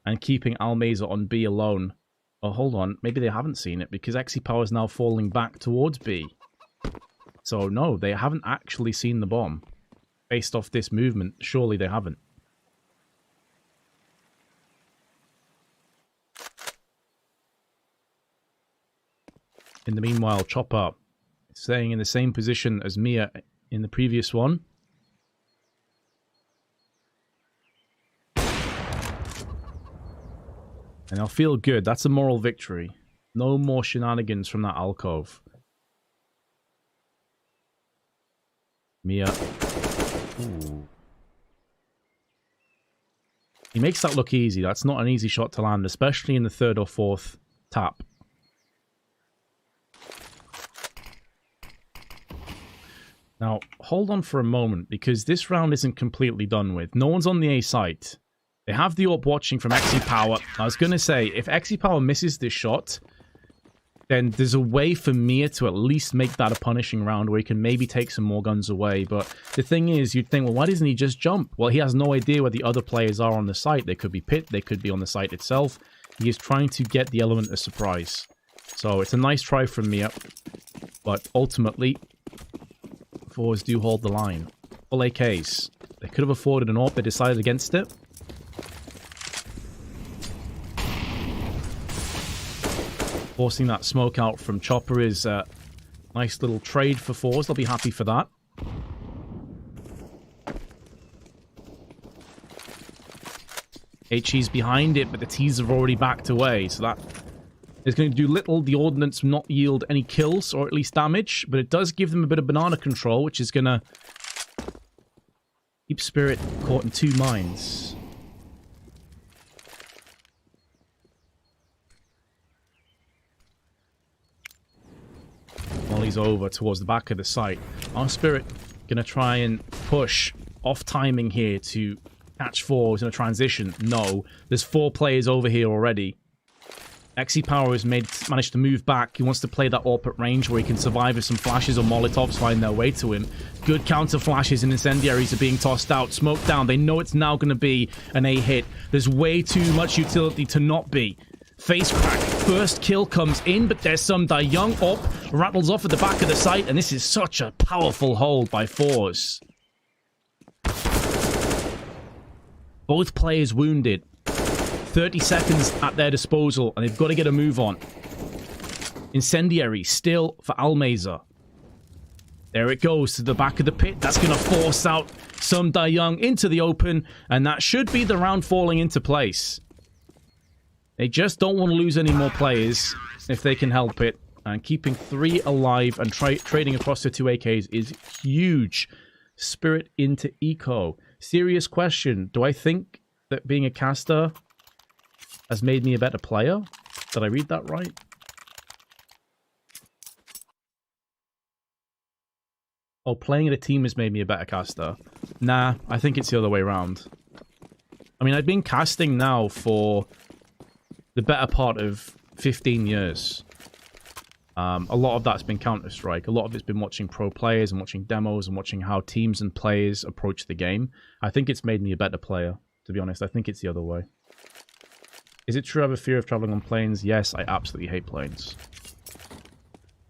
And keeping Almeza on B alone. Oh, hold on. Maybe they haven't seen it because Power is now falling back towards B. So, no, they haven't actually seen the bomb. Based off this movement, surely they haven't. In the meanwhile, Chopper staying in the same position as Mia in the previous one. And they'll feel good. That's a moral victory. No more shenanigans from that alcove. Mia. Ooh. He makes that look easy. That's not an easy shot to land, especially in the 3rd or 4th tap. Now, hold on for a moment, because this round isn't completely done with. No one's on the A site. They have the AWP watching from Power. I was going to say, if Power misses this shot, then there's a way for Mia to at least make that a punishing round where he can maybe take some more guns away. But the thing is, you'd think, well, why doesn't he just jump? Well, he has no idea where the other players are on the site. They could be pit, they could be on the site itself. He is trying to get the element of surprise. So it's a nice try from Mia. But ultimately, Forze do hold the line. Full AKs. They could have afforded an AWP, they decided against it. Forcing that smoke out from Chopper is a nice little trade for Forze. They'll be happy for that. HE's behind it, but the T's have already backed away, so that is going to do little. The Ordnance will not yield any kills, or at least damage, but it does give them a bit of banana control, which is going to keep Spirit caught in 2 mines. Molly's over towards the back of the site. Our Spirit going to try and push off timing here to catch Forze in a transition. No, there's 4 players over here already. Power has managed to move back. He wants to play that AWP at range where he can survive if some flashes or Molotovs find their way to him. Good counter flashes and incendiaries are being tossed out. Smoke down. They know it's now going to be an A hit. There's way too much utility to not be. Face crack. First kill comes in, but there's some Young AWP rattles off at the back of the site, and this is such a powerful hold by Forze. Both players wounded. 30 seconds at their disposal, and they've got to get a move on. Incendiary still for Almeza. There it goes to the back of the pit. That's going to force out some Young into the open, and that should be the round falling into place. They just don't want to lose any more players if they can help it. And keeping 3 alive and trading across the 2 AKs is huge. Spirit into Eco. Serious question. Do I think that being a caster has made me a better player? Did I read that right? Oh, playing at a team has made me a better caster. Nah, I think it's the other way around. I mean, I've been casting now for the better part of 15 years. A lot of that's been Counter-Strike. A lot of it's been watching pro players and watching demos and watching how teams and players approach the game. I think it's made me a better player, to be honest. I think it's the other way. Is it true I have a fear of traveling on planes? Yes, I absolutely hate planes.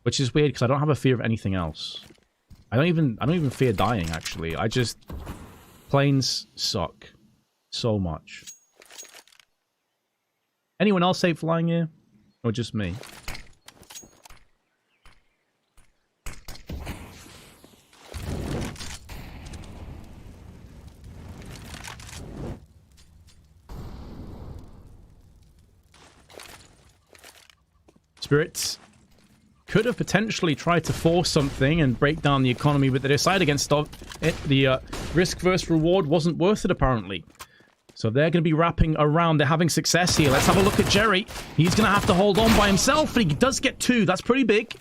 Which is weird because I don't have a fear of anything else. I don't even fear dying, actually. Planes suck so much. Anyone else hate flying here? Or just me? Spirits could have potentially tried to force something and break down the economy, but they decided against it. The risk versus reward wasn't worth it, apparently. So they're going to be wrapping around. They're having success here. Let's have a look at Jerry. He's going to have to hold on by himself, but he does get 2. That's pretty big.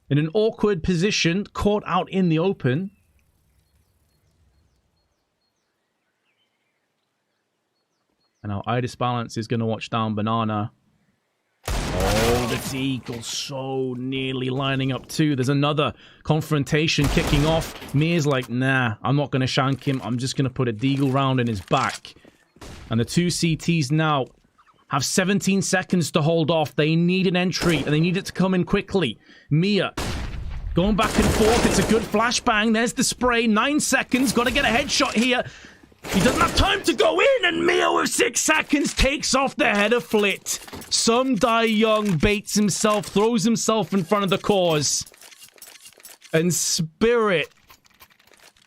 In an awkward position, caught out in the open. And now Idis Balance is going to watch down Banana. Oh, the Deagle so nearly lining up too. There's another confrontation kicking off. Mir's like, nah, I'm not going to shank him. I'm just going to put a Deagle round in his back. And the 2 CTs now have 17 seconds to hold off. They need an entry, and they need it to come in quickly. Mia going back and forth. It's a good flashbang. There's the spray. 9 seconds. Got to get a headshot here. He doesn't have time to go in, and Mia with 6 seconds takes off the head of Flit. Some die young, baits himself, throws himself in front of the cause. And Spirit.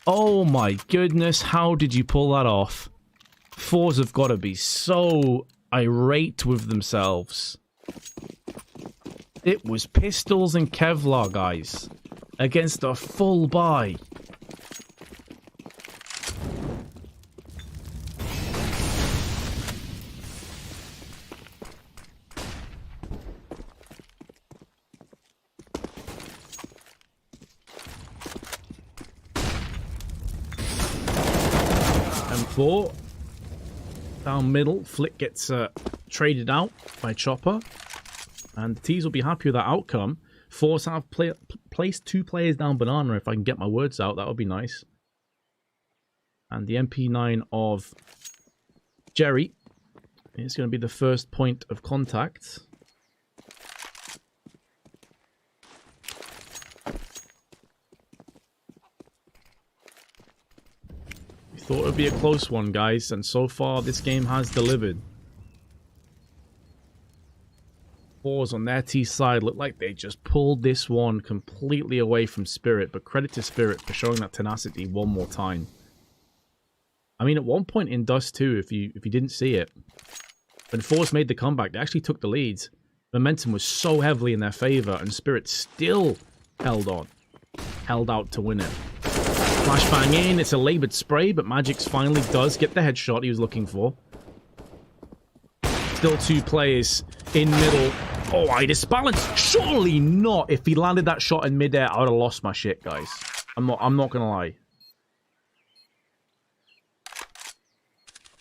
Oh my goodness, how did you pull that off? Forze have got to be so irate with themselves. It was pistols and Kevlar, guys, against a full buy. M4 down middle. Flick gets traded out by Chopper, and the T's will be happy with that outcome. Force have placed 2 players down Banana. If I can get my words out, that would be nice. And the MP9 of Jerry is going to be the first point of contact. Thought it would be a close one, guys, and so far this game has delivered. Forze on their T side look like they just pulled this one completely away from Spirit, but credit to Spirit for showing that tenacity one more time. I mean, at one point in Dust 2, if you didn't see it, when Forze made the comeback, they actually took the lead. Momentum was so heavily in their favor, and Spirit still held on, held out to win it. Flashbang in, it's a labored spray, but Magix finally does get the headshot he was looking for. Still 2 players in middle. Oh, Idis Balance. Surely not. If he landed that shot in midair, I would have lost my shit, guys. I'm not gonna lie.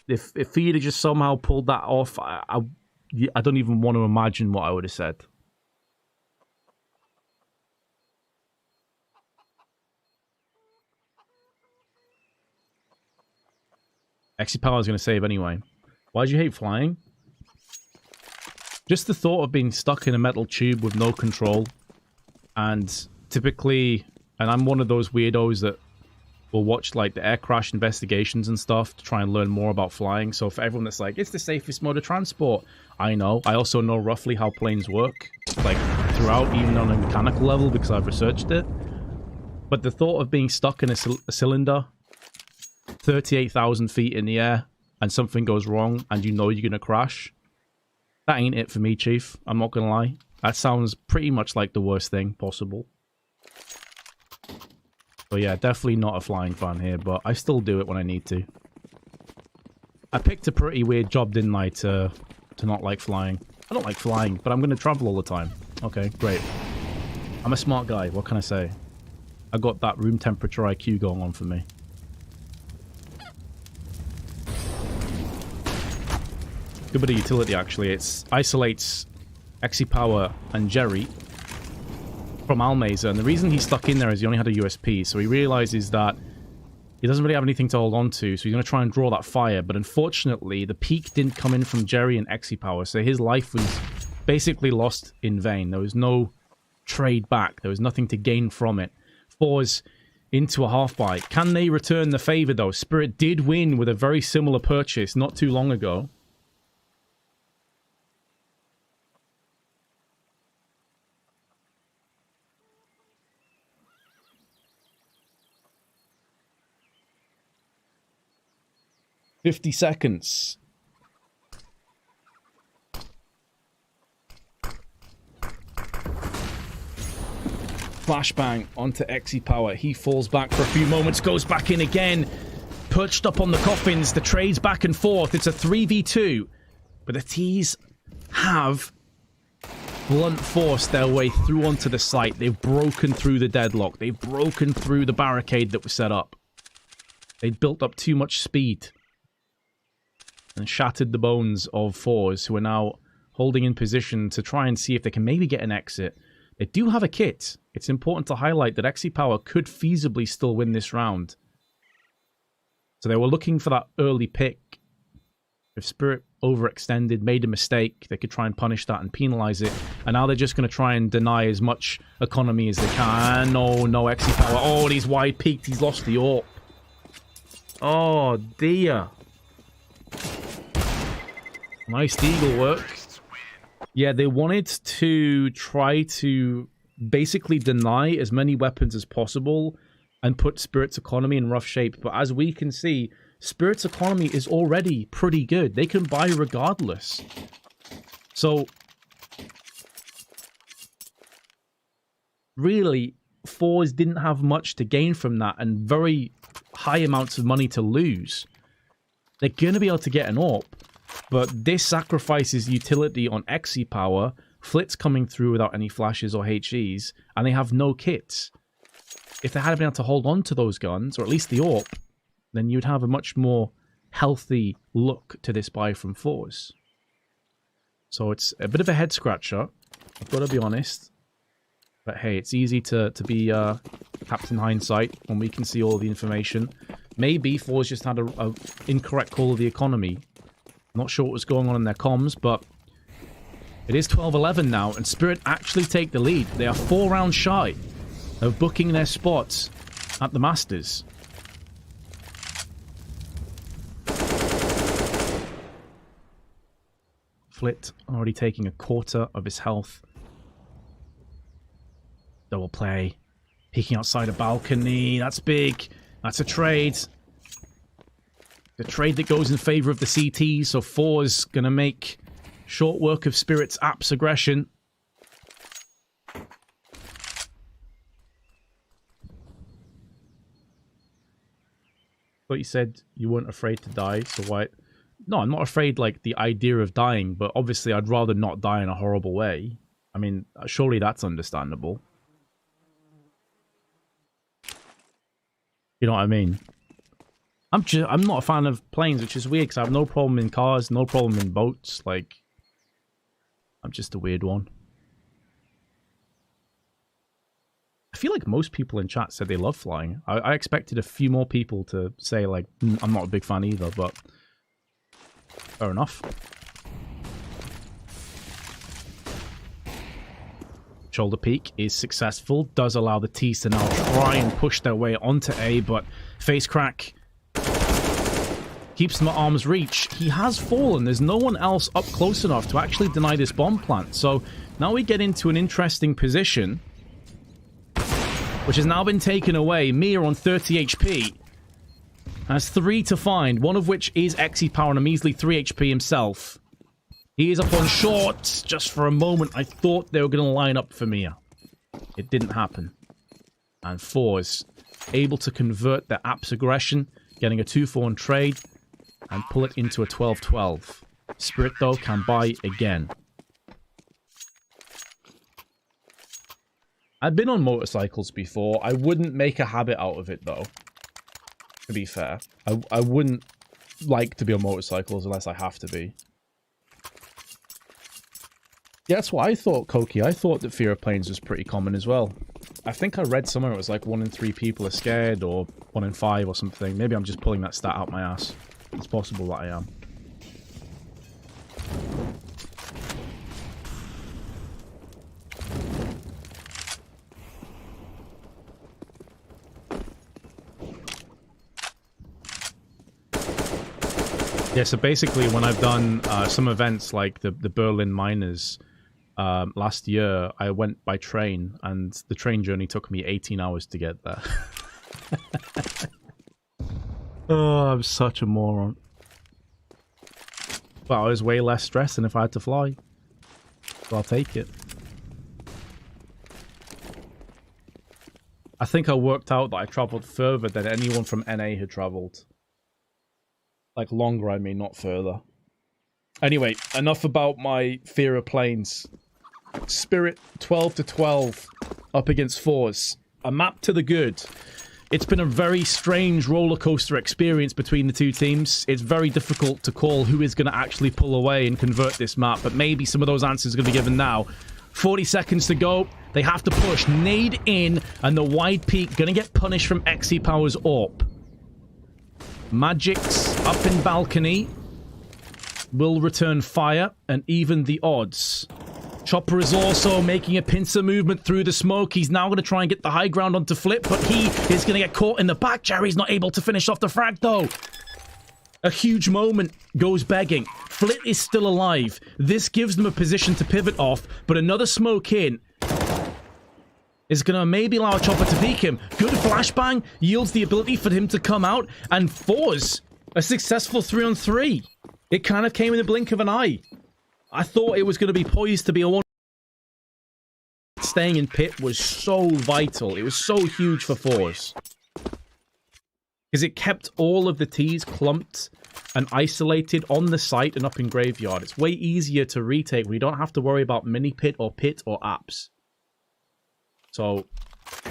If he'd have just somehow pulled that off, I don't even want to imagine what I would have said. Exy Power is going to save anyway. Why do you hate flying? Just the thought of being stuck in a metal tube with no control. And typically, and I'm one of those weirdos that will watch like the air crash investigations and stuff to try and learn more about flying. So for everyone that's like, it's the safest mode of transport, I know. I also know roughly how planes work, like throughout, even on a mechanical level, because I've researched it. But the thought of being stuck in a cylinder 38,000 feet in the air and something goes wrong and you know you're going to crash, that ain't it for me, Chief. I'm not going to lie. That sounds pretty much like the worst thing possible. So yeah, definitely not a flying fan here, but I still do it when I need to. I picked a pretty weird job, didn't I, to not like flying. I don't like flying, but I'm going to travel all the time. Okay, great. I'm a smart guy, what can I say? I got that room temperature IQ going on for me. Good bit of utility, actually. It isolates Exy Power and Jerry from Almazer, and the reason he's stuck in there is he only had a USP, so he realizes that he doesn't really have anything to hold on to, so he's going to try and draw that fire, but unfortunately, the peak didn't come in from Jerry and Exy Power, so his life was basically lost in vain. There was no trade back. There was nothing to gain from it. Forze into a half-buy. Can they return the favor, though? Spirit did win with a very similar purchase not too long ago. $50 seconds. flashbang onto Power. He falls back for a few moments, goes back in again. Perched up on the coffins, the trades back and forth. It's a 3v2. But the T's have blunt forced their way through onto the site. They've broken through the deadlock. They've broken through the barricade that was set up. They built up too much speed and shattered the bones of Forze, who are now holding in position to try and see if they can maybe get an exit. They do have a kit. It's important to highlight that Power could feasibly still win this round. So they were looking for that early pick. If Spirit overextended, made a mistake, they could try and punish that and penalize it. And now they're just going to try and deny as much economy as they can. No, Power. Oh, he's wide peaked. He's lost the AWP. Oh, dear. Nice deagle work. Yeah, they wanted to try to basically deny as many weapons as possible and put Spirit's economy in rough shape. But as we can see, Spirit's economy is already pretty good. They can buy regardless. So, really, Forze didn't have much to gain from that and very high amounts of money to lose. They're going to be able to get an AWP, but this sacrifices utility on Power, Flit's coming through without any flashes or HEs, and they have no kits. If they had been able to hold on to those guns, or at least the AWP, then you'd have a much more healthy look to this buy from Forze. So it's a bit of a head scratcher, I've got to be honest. But hey, it's easy to be Captain Hindsight when we can see all the information. Maybe Forze just had a incorrect call of the economy. Not sure what was going on in their comms, but it is 12-11 now, and Spirit actually take the lead. They are 4 rounds shy of booking their spots at the Masters. Flit already taking a quarter of his health. Double play. Peeking outside a balcony. That's big. That's a trade. The trade that goes in favor of the CT, so Forze gonna make short work of Spirit's Apps aggression. But you said you weren't afraid to die, so why? No, I'm not afraid, like, the idea of dying, but obviously I'd rather not die in a horrible way. I mean, surely that's understandable. You know what I mean? I'm not a fan of planes, which is weird, because I have no problem in cars, no problem in boats, like... I'm just a weird one. I feel like most people in chat said they love flying. I expected a few more people to say, like, I'm not a big fan either, but... Fair enough. Shoulder peek is successful. Does allow the T's to now try and push their way onto A, but face crack keeps them at arm's reach. He has fallen. There's no one else up close enough to actually deny this bomb plant. So now we get into an interesting position, which has now been taken away. Mia on 30 HP. Has 3 to find, one of which is Power and a measly 3 HP himself. He is up on short. Just for a moment, I thought they were going to line up for Mia. It didn't happen. And Forze able to convert their Apps aggression, getting a 2-4 trade, and pull it into a 12-12. Spirit, though, can buy again. I've been on motorcycles before. I wouldn't make a habit out of it, though. To be fair. I wouldn't like to be on motorcycles unless I have to be. Yeah, that's what I thought, Koki. I thought that fear of planes was pretty common as well. I think I read somewhere it was like 1 in 3 people are scared, or 1 in 5 or something. Maybe I'm just pulling that stat out my ass. It's possible that I am. Yeah, so basically when I've done some events like the Berlin Miners last year, I went by train, and the train journey took me 18 hours to get there. Oh, I'm such a moron. But I was way less stressed than if I had to fly. So I'll take it. I think I worked out that I traveled further than anyone from NA had traveled. Like longer, I mean, not further. Anyway, enough about my fear of planes. Spirit 12-12 up against Forze. A map to the good. It's been a very strange roller coaster experience between the two teams. It's very difficult to call who is going to actually pull away and convert this map, but maybe some of those answers are going to be given now. 40 seconds to go. They have to push. Nade in, and the wide peak going to get punished from XE Power's AWP. Magic's up in balcony. Will return fire, and even the odds. Chopper is also making a pincer movement through the smoke. He's now going to try and get the high ground onto Flip, but he is going to get caught in the back. Jerry's not able to finish off the frag, though. A huge moment goes begging. Flip is still alive. This gives them a position to pivot off, but another smoke in is going to maybe allow Chopper to peek him. Good flashbang yields the ability for him to come out, and Forze a successful 3-on-3. It kind of came in the blink of an eye. I thought it was going to be poised to be a one. Staying in pit was so vital. It was so huge for Forze. Because it kept all of the T's clumped and isolated on the site and up in graveyard. It's way easier to retake when you don't have to worry about mini pit or apps. So,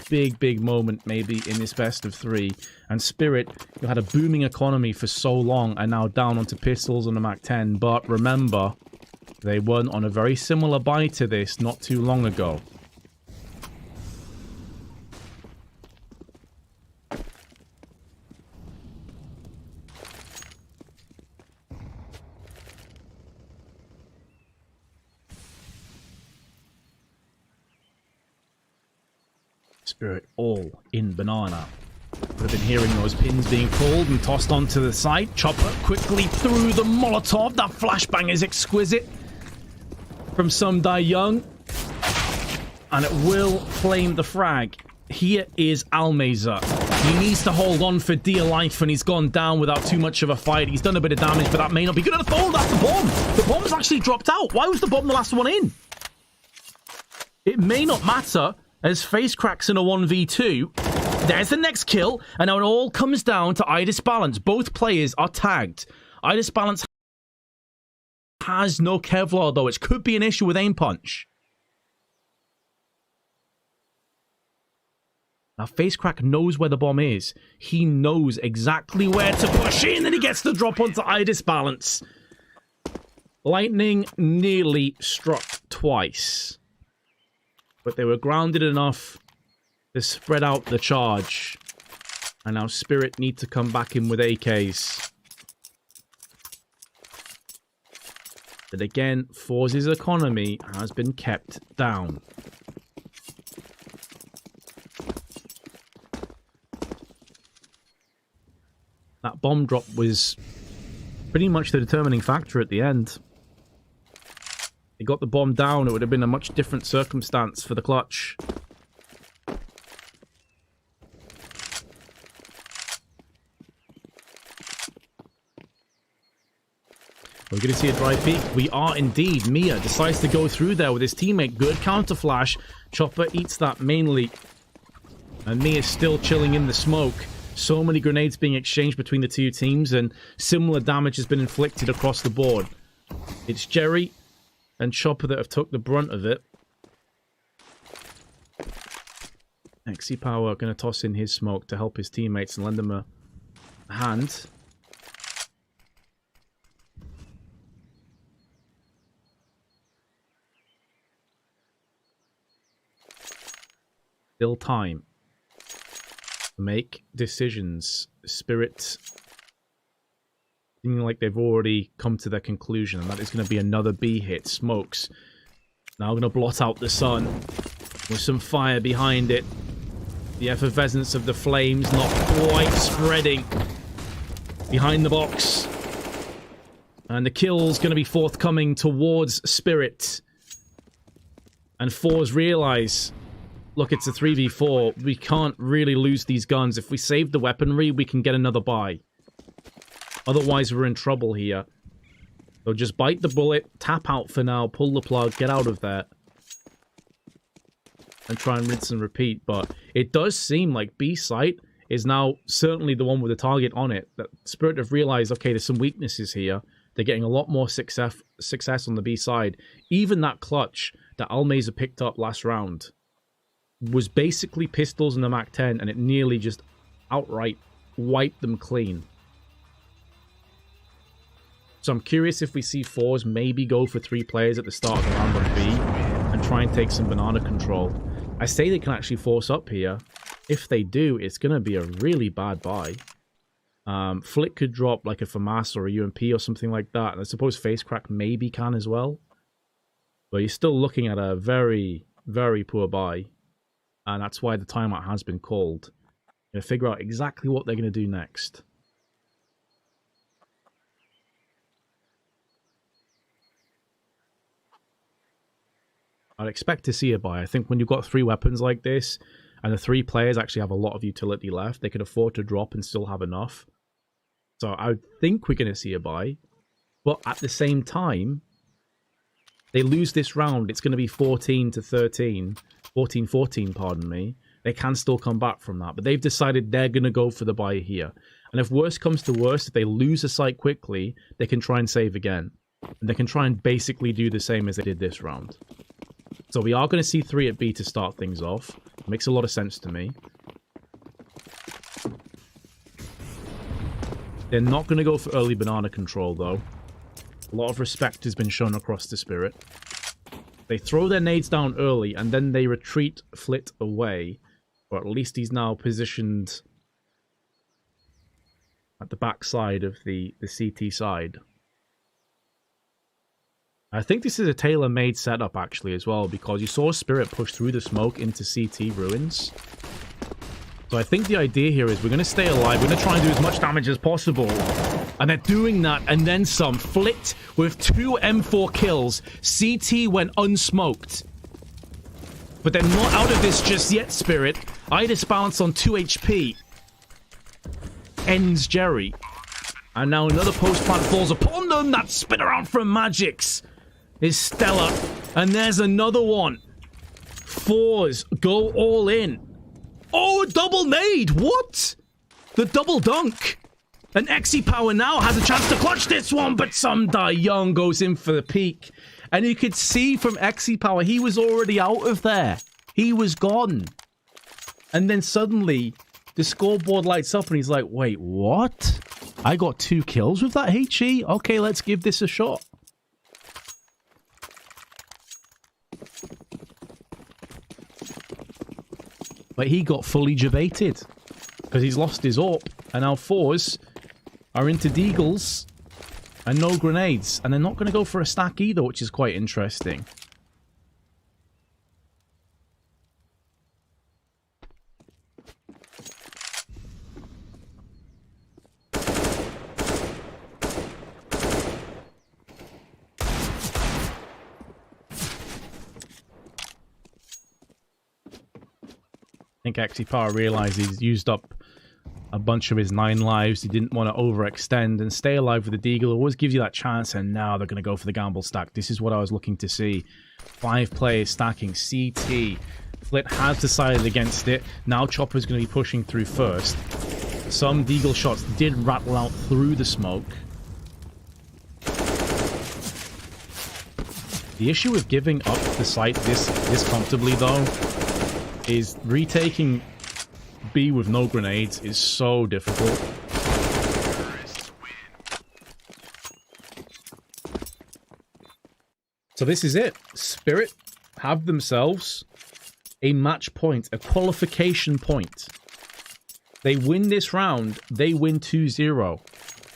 big moment maybe in this best of 3. And Spirit, who had a booming economy for so long, are now down onto pistols on the Mac 10. But remember, they won on a very similar buy to this not too long ago. Spirit all in banana. Would have been hearing those pins being pulled and tossed onto the side. Chopper quickly through the Molotov. That flashbang is exquisite. From some Die Young. And it will flame the frag. Here is Almeza. He needs to hold on for dear life, and he's gone down without too much of a fight. He's done a bit of damage, but that may not be good. Oh, that's the bomb! The bomb's actually dropped out. Why was the bomb the last one in? It may not matter, as Face cracks in a 1v2. There's the next kill, and now it all comes down to Idis Balance. Both players are tagged. Idis Balance has no Kevlar, though, which could be an issue with aim punch. Now, Facecrack knows where the bomb is. He knows exactly where to push in, and he gets the drop onto Idis Balance. Lightning nearly struck twice. But they were grounded enough to spread out the charge. And now Spirit need to come back in with AKs. But again, Forze's economy has been kept down. That bomb drop was pretty much the determining factor at the end. He got the bomb down, it would have been a much different circumstance for the clutch. We're going to see a dry peek. We are indeed. Mia decides to go through there with his teammate. Good counter flash. Chopper eats that mainly. And Mia's still chilling in the smoke. So many grenades being exchanged between the two teams, and similar damage has been inflicted across the board. It's Jerry and Chopper that have took the brunt of it. XE Power going to toss in his smoke to help his teammates and lend them a hand. Still time to make decisions. Spirit seeming like they've already come to their conclusion, and that is going to be another B hit. Smokes now going to blot out the sun with some fire behind it. The effervescence of the flames not quite spreading behind the box, and the kill's going to be forthcoming towards Spirit. And Forze realize, look, it's a 3v4. We can't really lose these guns. If we save the weaponry, we can get another buy. Otherwise, we're in trouble here. So just bite the bullet, tap out for now, pull the plug, get out of there. and try and rinse and repeat. But it does seem like B site is now certainly the one with the target on it. That Spirit have realized, okay, there's some weaknesses here. They're getting a lot more success on the B side. Even that clutch that Almeza picked up last round was basically pistols in the MAC-10, and it nearly just outright wiped them clean. So I'm curious if we see Forze maybe go for 3 players at the start of the round on B and try and take some banana control. I say they can actually force up here. If they do, it's going to be a really bad buy. Flick could drop like a FAMAS or a UMP or something like that. And I suppose Facecrack maybe can as well. But you're still looking at a very, very poor buy. And that's why the timeout has been called. Going to figure out exactly what they're going to do next. I'd expect to see a buy. I think when you've got 3 weapons like this, and the 3 players actually have a lot of utility left, they could afford to drop and still have enough. So I think we're going to see a buy. But at the same time, they lose this round, it's going to be 14-13. 14-14, pardon me. They can still come back from that. But they've decided they're going to go for the buy here. And if worse comes to worse, if they lose a site quickly, they can try and save again. And they can try and basically do the same as they did this round. So we are going to see 3 at B to start things off. Makes a lot of sense to me. They're not going to go for early banana control, though. A lot of respect has been shown across the Spirit. They throw their nades down early, and then they retreat Flit away. Or at least he's now positioned at the back side of the CT side. I think this is a tailor-made setup, actually, as well, because you saw Spirit push through the smoke into CT ruins. So I think the idea here is we're going to stay alive, we're going to try and do as much damage as possible. And they're doing that, and then some. Flit with 2 M4 kills. CT went unsmoked. But they're not out of this just yet, Spirit. Idis bounce on 2 HP. Ends Jerry. And now another post-plant falls upon them. That spin around from Magix is stellar. And there's another one. Forze go all in. Oh, a double nade. What? The double dunk. And Exy Power now has a chance to clutch this one, but some Young goes in for the peak. And you could see from Exy Power, he was already out of there. He was gone. And then suddenly, the scoreboard lights up and he's like, wait, what? I got 2 kills with that HE? Okay, let's give this a shot. But he got fully debated because he's lost his AWP. And now Forze are into deagles and no grenades. And they're not going to go for a stack either, which is quite interesting. I think Exipar realized he's used up a bunch of his 9 lives. He didn't want to overextend and stay alive with the Deagle. Always gives you that chance, and now they're going to go for the gamble stack. This is what I was looking to see. 5 players stacking CT. Flit has decided against it. Now Chopper's going to be pushing through first. Some Deagle shots did rattle out through the smoke. The issue with giving up the site this comfortably, though, is retaking B with no grenades is so difficult. So this is it. Spirit have themselves a match point, a qualification point. They win this round, they win 2-0.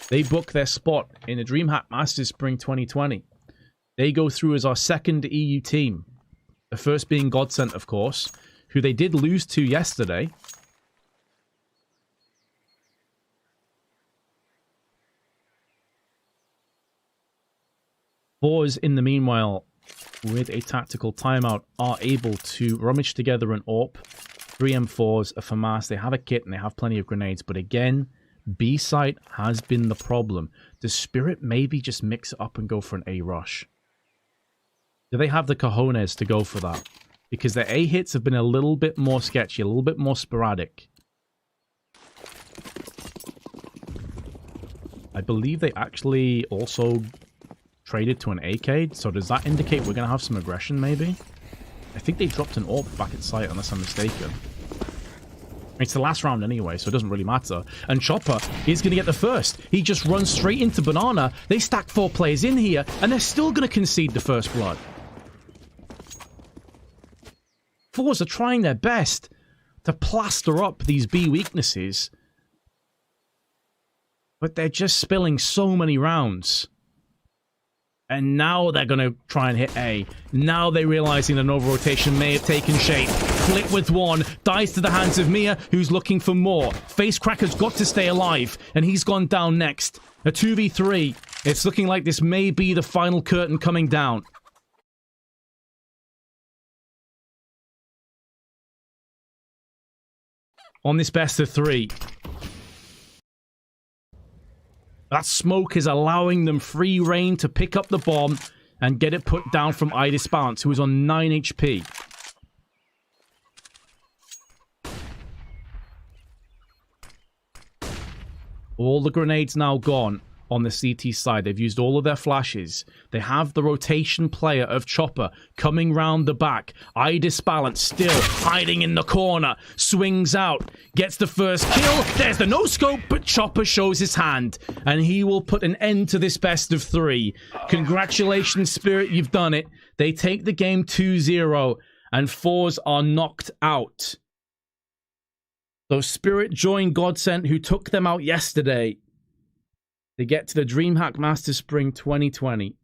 They book their spot in the DreamHack Masters Spring 2020. They go through as our second EU team. The first being Godsent, of course, who they did lose to yesterday. Forze, in the meanwhile, with a tactical timeout, are able to rummage together an AWP, 3 M4s, a FAMAS. They have a kit and they have plenty of grenades. But again, B site has been the problem. Does Spirit maybe just mix it up and go for an A rush? Do they have the cojones to go for that? because their A hits have been a little bit more sketchy, a little bit more sporadic. I believe they actually also traded to an AK, so does that indicate we're going to have some aggression, maybe? I think they dropped an AWP back at site, unless I'm mistaken. It's the last round anyway, so it doesn't really matter. And Chopper is going to get the first. He just runs straight into Banana. They stack 4 players in here, and they're still going to concede the first blood. Forze are trying their best to plaster up these B weaknesses, but they're just spilling so many rounds. And now they're going to try and hit A. Now they're realizing that an over-rotation may have taken shape. Flip with one. Dies to the hands of Mia, who's looking for more. Facecracker's got to stay alive, and he's gone down next. A 2v3. It's looking like this may be the final curtain coming down. On this best of 3. That smoke is allowing them free reign to pick up the bomb and get it put down from Idisbalance, who is on 9 HP. All the grenades now gone on the CT side. They've used all of their flashes. They have the rotation player of Chopper coming round the back. Idisbalance still hiding in the corner. Swings out. Gets the first kill. There's the no-scope, but Chopper shows his hand. And he will put an end to this best of 3. Congratulations, Spirit, you've done it. They take the game 2-0, and Forze are knocked out. So Spirit joined Godsent, who took them out yesterday. They get to the DreamHack Masters Spring 2020.